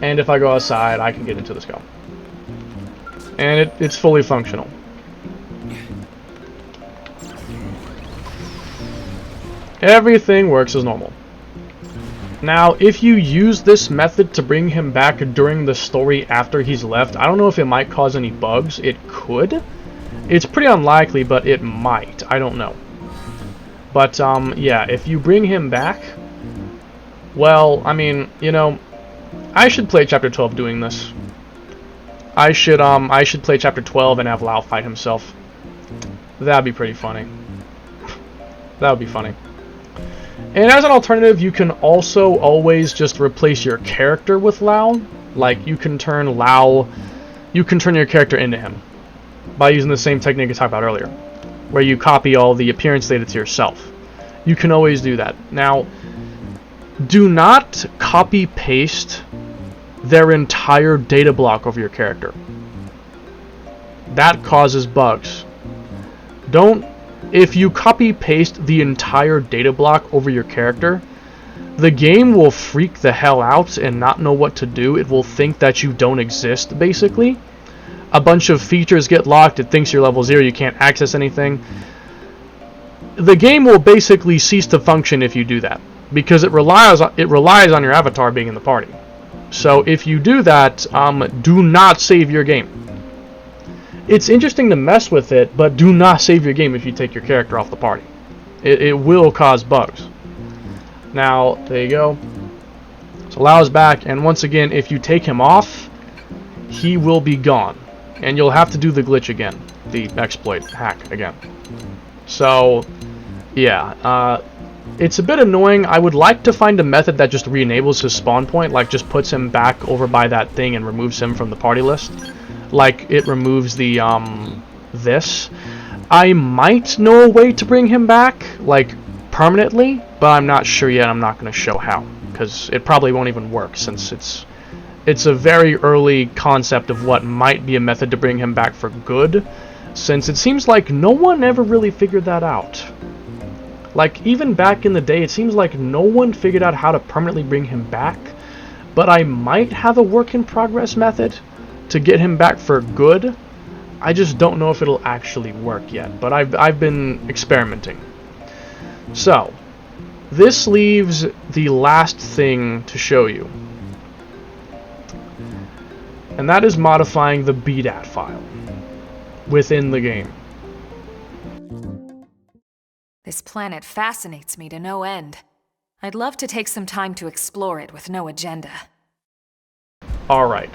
A: and if I go outside, I can get into the skell. And it's fully functional. Everything works as normal. Now, if you use this method to bring him back during the story after he's left, I don't know if it might cause any bugs. It could. It's pretty unlikely, but it might. I don't know. But, yeah, if you bring him back, well, I mean, you know, I should play Chapter 12 doing this. I should play Chapter 12 and have LAO fight himself. That'd be pretty funny. That would be funny. And as an alternative, you can also always just replace your character with LAO. Like, you can turn your character into him by using the same technique I talked about earlier, where you copy all the appearance data to yourself. You can always do that. Now, do not copy-paste their entire data block over your character. That causes bugs. If you copy-paste the entire data block over your character, the game will freak the hell out and not know what to do. It will think that you don't exist, basically. A bunch of features get locked. It thinks you're level 0. You can't access anything. The game will basically cease to function if you do that, because it relies on your avatar being in the party. So if you do that, do not save your game. It's interesting to mess with it, but do not save your game if you take your character off the party. It will cause bugs. Now, there you go. So LAO's back, and once again, if you take him off, he will be gone. And you'll have to do the glitch again. The exploit hack again. So, yeah. It's a bit annoying. I would like to find a method that just re-enables his spawn point, like just puts him back over by that thing and removes him from the party list. Like it removes the, this. I might know a way to bring him back, like, permanently, but I'm not sure yet. I'm not going to show how, because it probably won't even work, since it's a very early concept of what might be a method to bring him back for good, since it seems like no one ever really figured that out. Like, even back in the day, it seems like no one figured out how to permanently bring him back. but I might have a work in progress method to get him back for good. I just don't know if it'll actually work yet, but I've been experimenting. So, this leaves the last thing to show you, and that is modifying the bdat file within the game.
D: This planet fascinates me to no end. I'd love to take some time to explore it with no agenda.
A: Alright.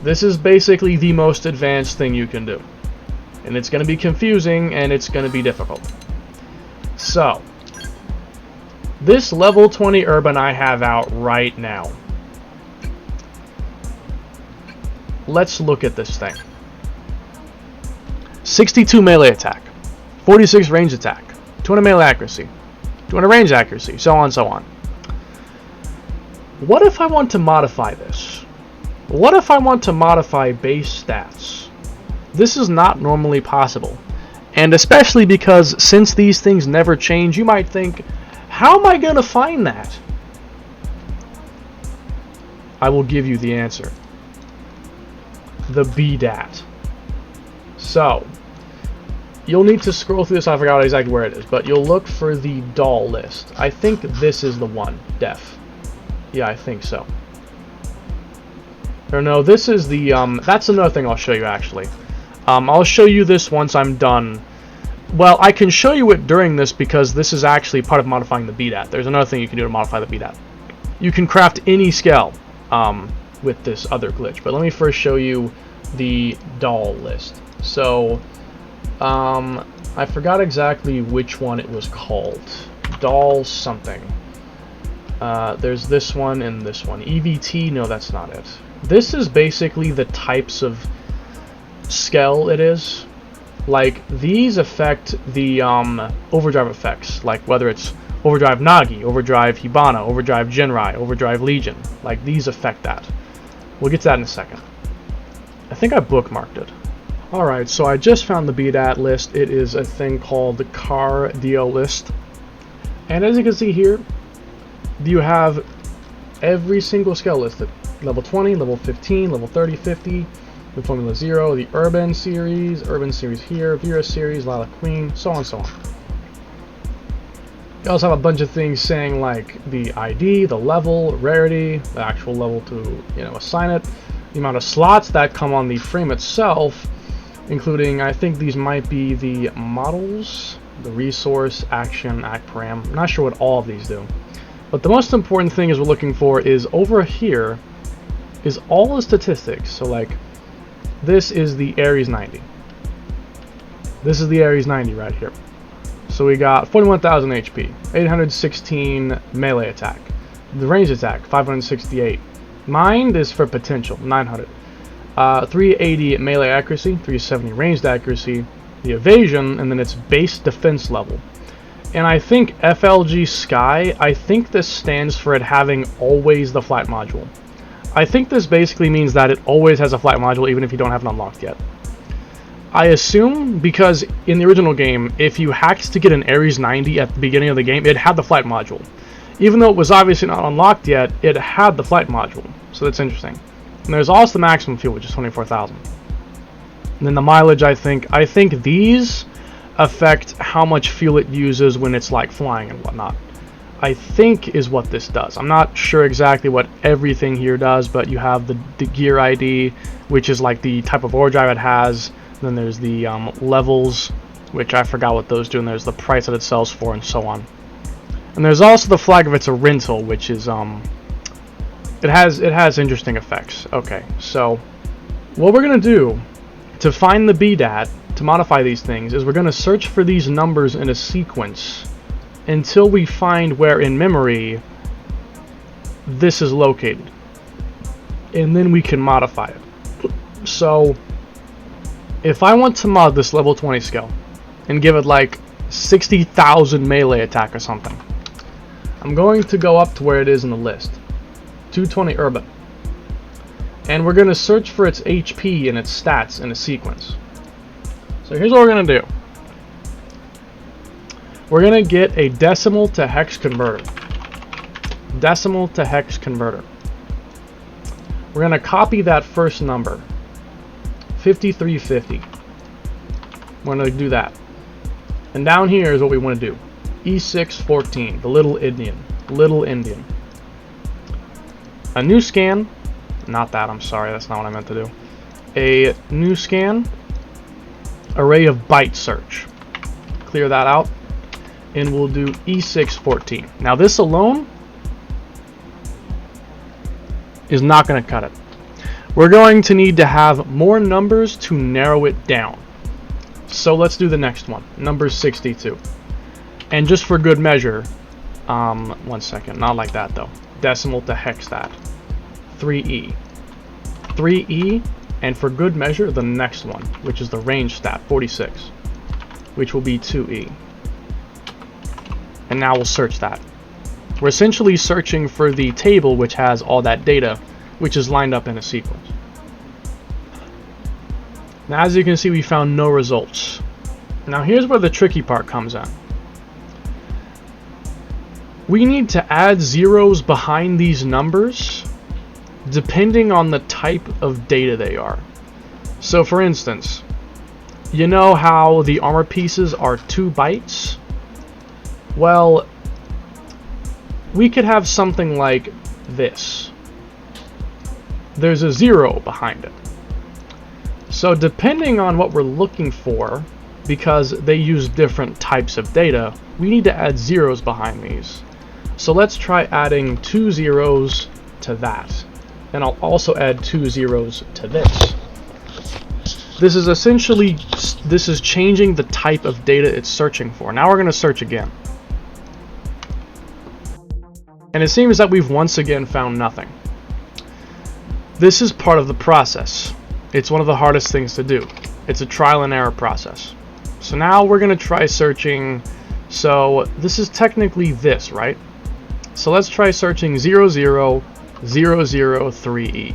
A: This is basically the most advanced thing you can do. And it's going to be confusing, and it's going to be difficult. So, this level 20 urban I have out right now. Let's look at this thing. 62 melee attack, 46 range attack, 200 melee accuracy, 200 range accuracy, so on and so on. What if I want to modify this? What if I want to modify base stats? This is not normally possible. And especially because since these things never change, you might think, how am I going to find that? I will give you the answer. The bdat. So, you'll need to scroll through this. I forgot exactly where it is, but you'll look for the doll list. I think this is the one, def. Yeah, I think so. Or no, this is the, that's another thing I'll show you actually. I'll show you this once I'm done. Well, I can show you it during this because this is actually part of modifying the bdat. There's another thing you can do to modify the bdat. You can craft any skell with this other glitch, but let me first show you the doll list. So, I forgot exactly which one it was called. Doll something. There's this one and this one. EVT, no, that's not it. This is basically the types of skell it is. Like, these affect the overdrive effects, like whether it's overdrive Nagi, overdrive Hibana, overdrive Jinrai, overdrive Legion. Like, these affect that. We'll get to that in a second. I think I bookmarked it. Alright, so I just found the bdat list. It is a thing called the car DL list. And as you can see here, you have every single skell listed. Level 20, level 15, level 30, 50, the Formula 0, the Urban series here, Vera series, Lila Queen, so on and so on. You also have a bunch of things saying like the ID, the level, rarity, the actual level to, assign it, the amount of slots that come on the frame itself, including, I think these might be the models, the resource, action, act param. I'm not sure what all of these do. But the most important thing is we're looking for is over here is all the statistics. So like, this is the Ares 90. This is the Ares 90 right here. So we got 41,000 HP, 816 melee attack, the range attack 568. Mind is for potential 900. 380 melee accuracy, 370 ranged accuracy, the evasion, and then its base defense level. And I think FLG Sky, I think this stands for it having always the flight module. I think this basically means that it always has a flight module even if you don't have it unlocked yet. I assume because in the original game, if you hacked to get an Ares 90 at the beginning of the game, it had the flight module. Even though it was obviously not unlocked yet, it had the flight module. So that's interesting. And there's also the maximum fuel, which is 24,000. And then the mileage, I think these affect how much fuel it uses when it's like flying and whatnot. I think is what this does. I'm not sure exactly what everything here does, but you have the gear ID, which is like the type of overdrive it has. Then there's the levels, which I forgot what those do, and there's the price that it sells for, and so on. And there's also the flag if it's a rental, which is it has interesting effects. Okay, so what we're gonna do to find the bdat to modify these things is we're gonna search for these numbers in a sequence until we find where in memory this is located, and then we can modify it. So if I want to mod this level 20 skill and give it like 60,000 melee attack or something, I'm going to go up to where it is in the list, 220 urban, and we're going to search for its HP and its stats in a sequence. So here's what we're going to do. We're going to get a decimal to hex converter. Decimal to hex converter. We're going to copy that first number, 5350. We're going to do that. And down here is what we want to do. E614, the little Indian. Little Indian. A new scan. Not that, I'm sorry, that's not what I meant to do. A new scan. Array of byte search. Clear that out. And we'll do E614. Now this alone is not going to cut it. We're going to need to have more numbers to narrow it down. So let's do the next one, number 62. And just for good measure, 1 second, not like that though. Decimal to hexstat, 3E. 3E, and for good measure, the next one, which is the range stat, 46, which will be 2E. And now we'll search that. We're essentially searching for the table which has all that data, which is lined up in a sequence. Now as you can see, we found no results. Now here's where the tricky part comes in. We need to add zeros behind these numbers depending on the type of data they are. So for instance, you know how the armor pieces are 2 bytes? Well, we could have something like this. There's a 0 behind it. So depending on what we're looking for, because they use different types of data, we need to add zeros behind these. So let's try adding 2 zeros to that. And I'll also add 2 zeros to this. This is essentially, this is changing the type of data it's searching for. Now we're going to search again. And it seems that we've once again found nothing. This is part of the process. It's one of the hardest things to do. It's a trial and error process. So now we're going to try searching. So this is technically this, right? So let's try searching 00003E.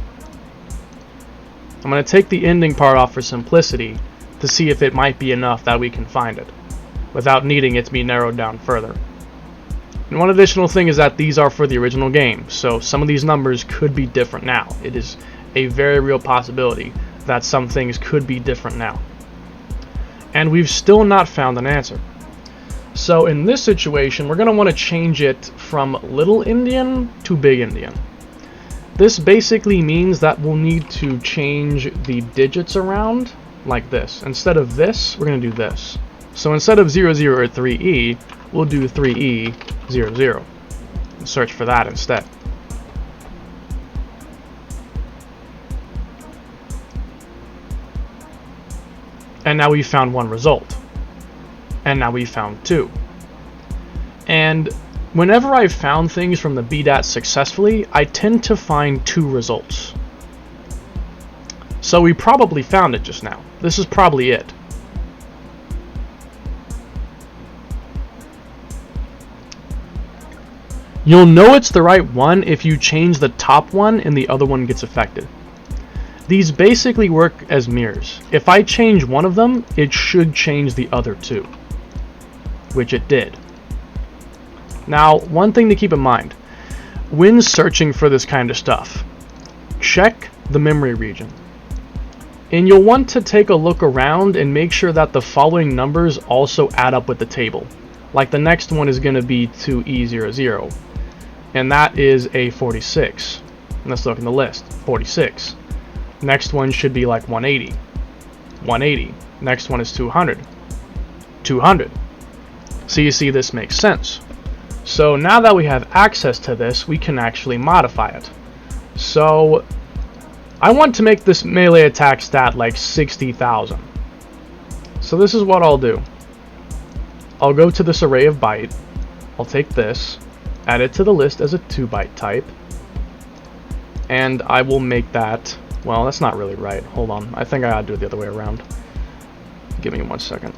A: I'm going to take the ending part off for simplicity to see if it might be enough that we can find it without needing it to be narrowed down further. And one additional thing is that these are for the original game, so some of these numbers could be different now. It is a very real possibility that some things could be different now. And we've still not found an answer. So in this situation, we're going to want to change it from Little Indian to Big Indian. This basically means that we'll need to change the digits around like this. Instead of this, we're going to do this. So instead of 003E, we'll do 3E00 and search for that instead. And now we found one result. And now we found 2. And whenever I've found things from the bdat successfully, I tend to find 2 results. So we probably found it just now. This is probably it. You'll know it's the right one if you change the top one and the other one gets affected. These basically work as mirrors. If I change one of them, it should change the other 2, which it did. Now, one thing to keep in mind, when searching for this kind of stuff, check the memory region. And you'll want to take a look around and make sure that the following numbers also add up with the table. Like the next one is going to be 2E00, and that is a 46. Let's look in the list, 46. Next one should be like 180. 180. Next one is 200. 200. So you see, this makes sense. So now that we have access to this, we can actually modify it. So I want to make this melee attack stat like 60,000. So this is what I'll do. I'll go to this array of byte. I'll take this, add it to the list as a 2-byte type, and I will make that. Well, that's not really right. Hold on. I think I ought to do it the other way around. Give me 1 second.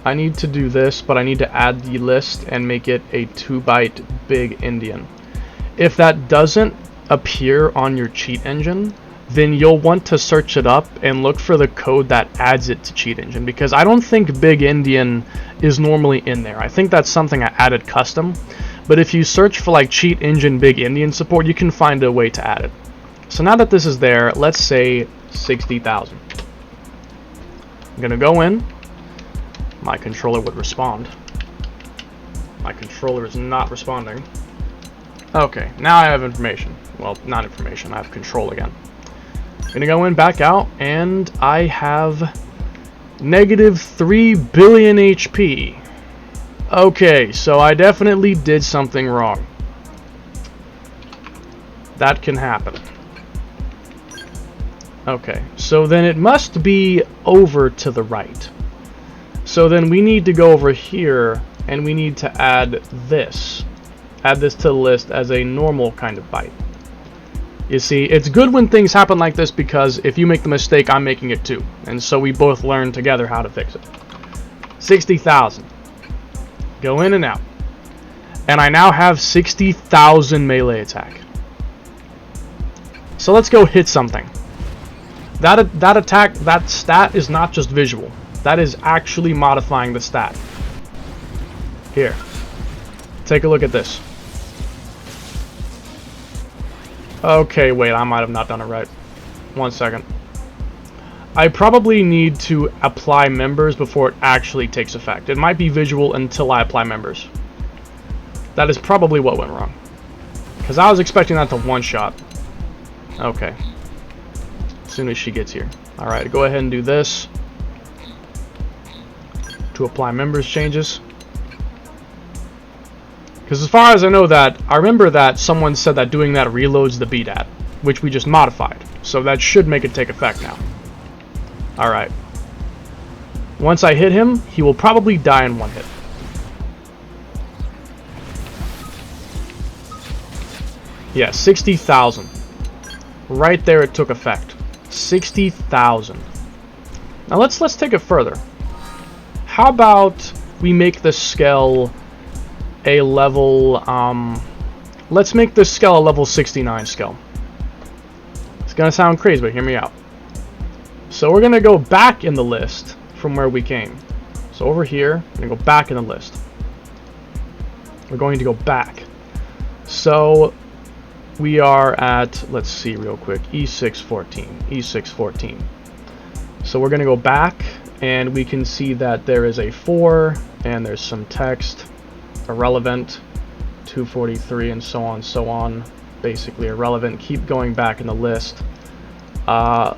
A: I need to do this, but I need to add the list and make it a 2-byte Big Indian. If that doesn't appear on your cheat engine, then you'll want to search it up and look for the code that adds it to cheat engine, because I don't think Big Indian is normally in there. I think that's something I added custom, But if you search for like cheat engine big Indian support, you can find a way to add it. So now that this is there, let's say 60,000. I'm gonna go in. My controller would respond. My controller is not responding. Okay, now I have information. Well, not information, I have control again. Gonna go in, back out, and I have negative 3 billion HP. Okay, so I definitely did something wrong. That can happen. Okay, so then it must be over to the right. So then we need to go over here, and we need to add this. Add this to the list as a normal kind of byte. You see, it's good when things happen like this because if you make the mistake, I'm making it too. And so we both learn together how to fix it. 60,000. Go in and out. And I now have 60,000 melee attack. So let's go hit something. That attack, that stat is not just visual. That is actually modifying the stat. Here. Take a look at this. Okay, wait, I might have not done it right. 1 second. I probably need to apply members before it actually takes effect. It might be visual until I apply members. That is probably what went wrong. Because I was expecting that to one-shot. Okay. As soon as she gets here. Alright, go ahead and do this. To apply members changes. Because as far as I know that, I remember that someone said that doing that reloads the bdat, which we just modified. So that should make it take effect now. Alright. Once I hit him, he will probably die in one hit. Yeah, 60,000. Right there it took effect. 60,000. Now let's take it further. How about we make the skell a level, let's make this skell a level 69 skell. It's gonna sound crazy, but hear me out. So we're gonna go back in the list from where we came. So over here, we're gonna go back in the list. We're going to go back. So we are at, let's see real quick, E614, E614. So we're gonna go back, and we can see that there is a 4, and there's some text. Irrelevant, 243, and so on, basically irrelevant. Keep going back in the list.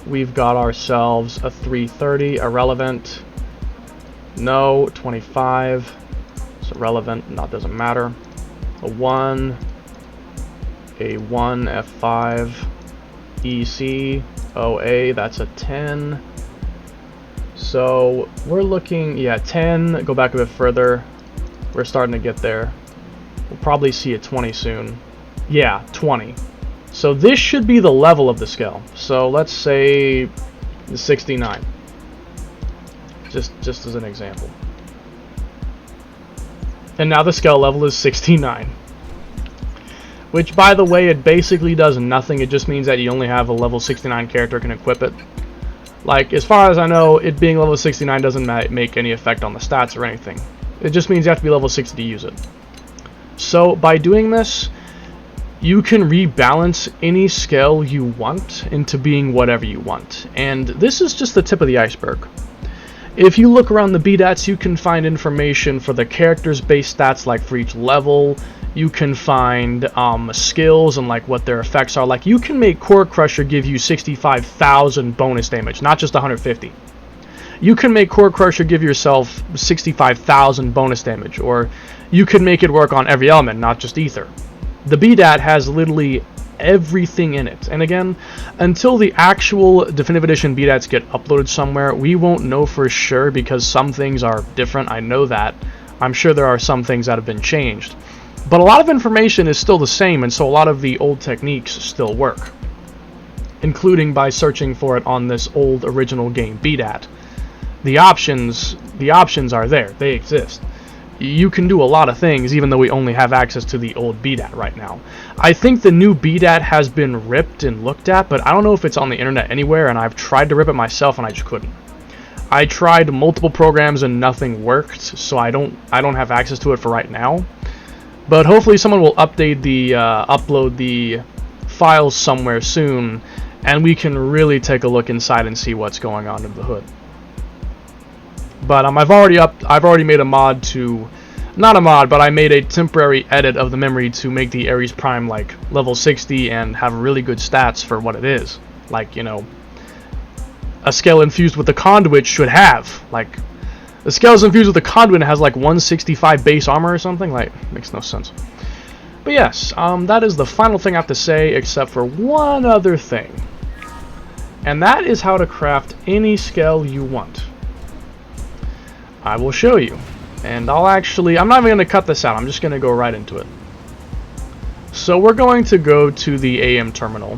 A: We've got ourselves a 330, irrelevant. No, 25, it's irrelevant, that doesn't matter. A 1, a 1, F5, EC, OA, that's a 10. So we're looking, yeah, 10, go back a bit further. We're starting to get there. We'll probably see a 20 soon. Yeah, 20. So this should be the level of the skell. So let's say 69. Just as an example. And now the skell level is 69. Which, by the way, it basically does nothing. It just means that you only have a level 69 character can equip it. Like, as far as I know, it being level 69 doesn't make any effect on the stats or anything. It just means you have to be level 60 to use it. So by doing this, you can rebalance any skell you want into being whatever you want. And this is just the tip of the iceberg. If you look around the bdats, you can find information for the characters' base stats, like for each level. You can find skills and like what their effects are. Like you can make Core Crusher give you 65,000 bonus damage, not just 150. You can make Core Crusher give yourself 65,000 bonus damage, or you can make it work on every element, not just ether. The bdat has literally everything in it. And again, until the actual Definitive Edition bdats get uploaded somewhere, we won't know for sure because some things are different. I know that. I'm sure there are some things that have been changed. But a lot of information is still the same, and so a lot of the old techniques still work, including by searching for it on this old original game bdat. The options are there. They exist. You can do a lot of things even though we only have access to the old bdat right now. I think the new bdat has been ripped and looked at, but I don't know if it's on the internet anywhere, and I've tried to rip it myself and I just couldn't. I tried multiple programs and nothing worked, so I don't have access to it for right now. But hopefully someone will update the upload the files somewhere soon, and we can really take a look inside and see what's going on in the hood. But I've already made a mod to, not a mod, but I made a temporary edit of the memory to make the Ares Prime like level 60 and have really good stats for what it is. Like, you know, a skell infused with the conduit should have. Like, the skell's infused with the conduit and has like 165 base armor or something. Like, makes no sense. But yes, that is the final thing I have to say, except for one other thing. And that is how to craft any skell you want. I will show you. And I'm not even going to cut this out, I'm just going to go right into it. So we're going to go to the AM terminal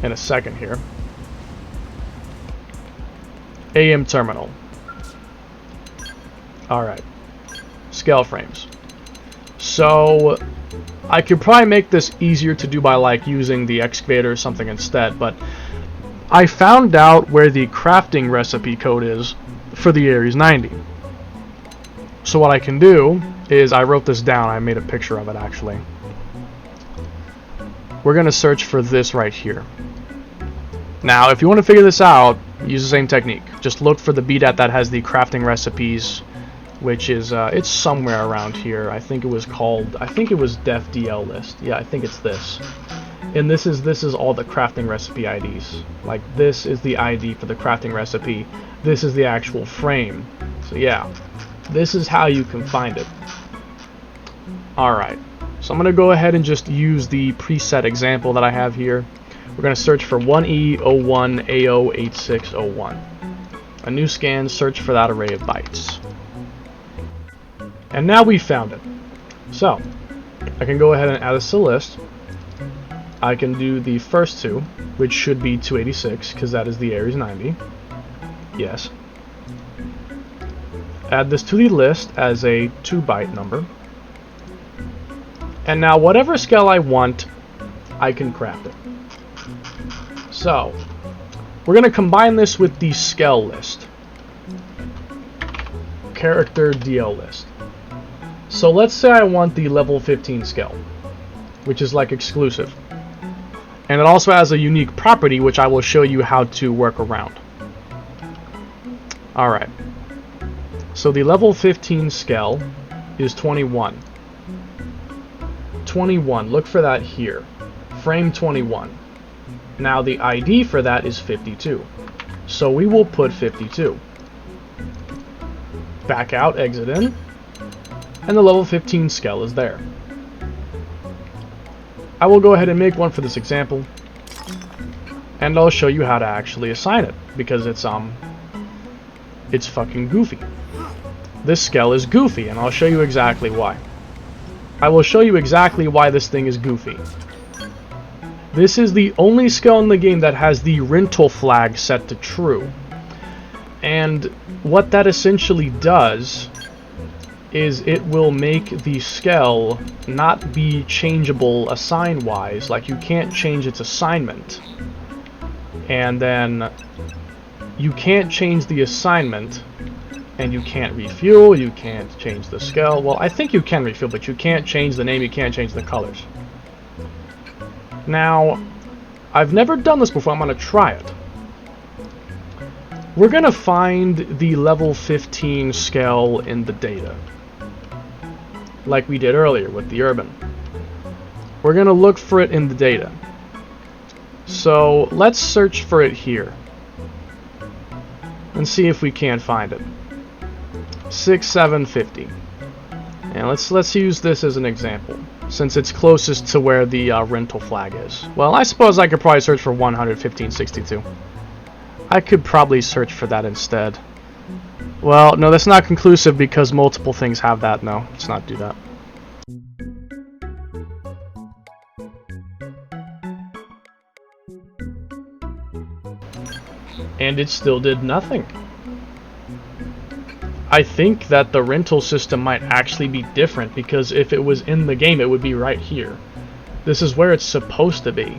A: in a second here. AM terminal. Alright. Scale frames. So I could probably make this easier to do by like using the excavator or something instead, but I found out where the crafting recipe code is for the Ares 90. So what I can do is, I wrote this down, I made a picture of it actually. We're going to search for this right here. Now if you want to figure this out, use the same technique. Just look for the bdat that has the crafting recipes, which is, it's somewhere around here. I think it was def DL list. Yeah, I think it's this. And this is all the crafting recipe IDs. Like, this is the ID for the crafting recipe. This is the actual frame. So yeah, this is how you can find it. Alright, so I'm going to go ahead and just use the preset example that I have here. We're going to search for 1E01AO8601. A new scan, search for that array of bytes. And now we found it. So, I can go ahead and add this to the list. I can do the first two, which should be 286, because that is the Ares 90. Yes. Add this to the list as a 2-byte number. And now whatever skell I want, I can craft it. So, we're going to combine this with the skell list. Character DL list. So let's say I want the level 15 skell, which is like exclusive. And it also has a unique property, which I will show you how to work around. Alright. So the level 15 skell is 21. 21, look for that here. Frame 21. Now the ID for that is 52. So we will put 52. Back out, exit in. And the level 15 skell is there. I will go ahead and make one for this example, and I'll show you how to actually assign it, because it's fucking goofy. This skell is goofy, and I'll show you exactly why. I will show you exactly why this thing is goofy. This is the only skell in the game that has the rental flag set to true. And what that essentially does is it will make the skell not be changeable assign-wise. Like, you can't change its assignment. And then you can't change the assignment, and you can't refuel, you can't change the skell. Well, I think you can refuel, but you can't change the name, you can't change the colors. Now, I've never done this before, I'm going to try it. We're going to find the level 15 skell in the data, like we did earlier with the urban. We're going to look for it in the data. So let's search for it here and see if we can't find it. 6750. And let's use this as an example, since it's closest to where the rental flag is. Well, I suppose I could probably search for 11562. I could probably search for that instead. Well, no, that's not conclusive because multiple things have that. No, let's not do that. And it still did nothing. I think that the rental system might actually be different, because if it was in the game, it would be right here. This is where it's supposed to be.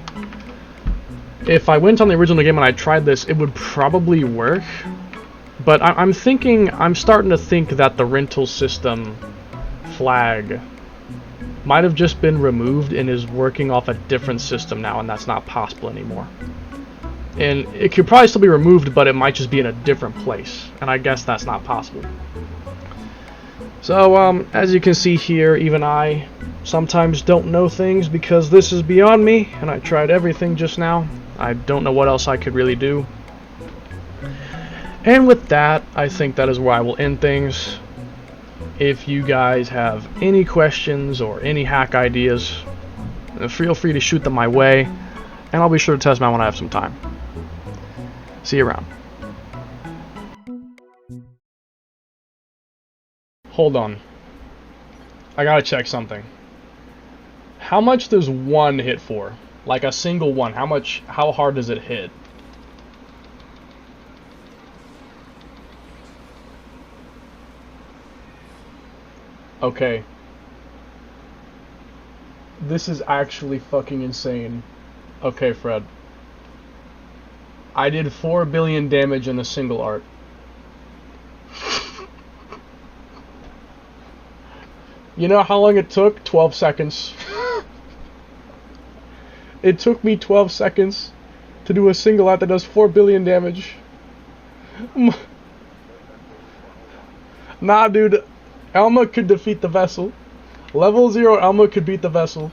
A: If I went on the original game and I tried this, it would probably work. But I'm starting to think that the rental system flag might have just been removed and is working off a different system now, and that's not possible anymore. And it could probably still be removed, but it might just be in a different place, and I guess that's not possible. So, as you can see here, even I sometimes don't know things because this is beyond me, and I tried everything just now. I don't know what else I could really do. And with that, I think that is where I will end things. If you guys have any questions or any hack ideas, feel free to shoot them my way, and I'll be sure to test them out when I have some time. See you around. Hold on. I gotta check something. How much does one hit for? Like a single one, how hard does it hit? Okay. This is actually fucking insane. Okay, Fred. I did 4 billion damage in a single art. You know how long it took? 12 seconds. It took me 12 seconds to do a single art that does 4 billion damage. Nah, dude. Elma could defeat the vessel. Level 0 Elma could beat the vessel.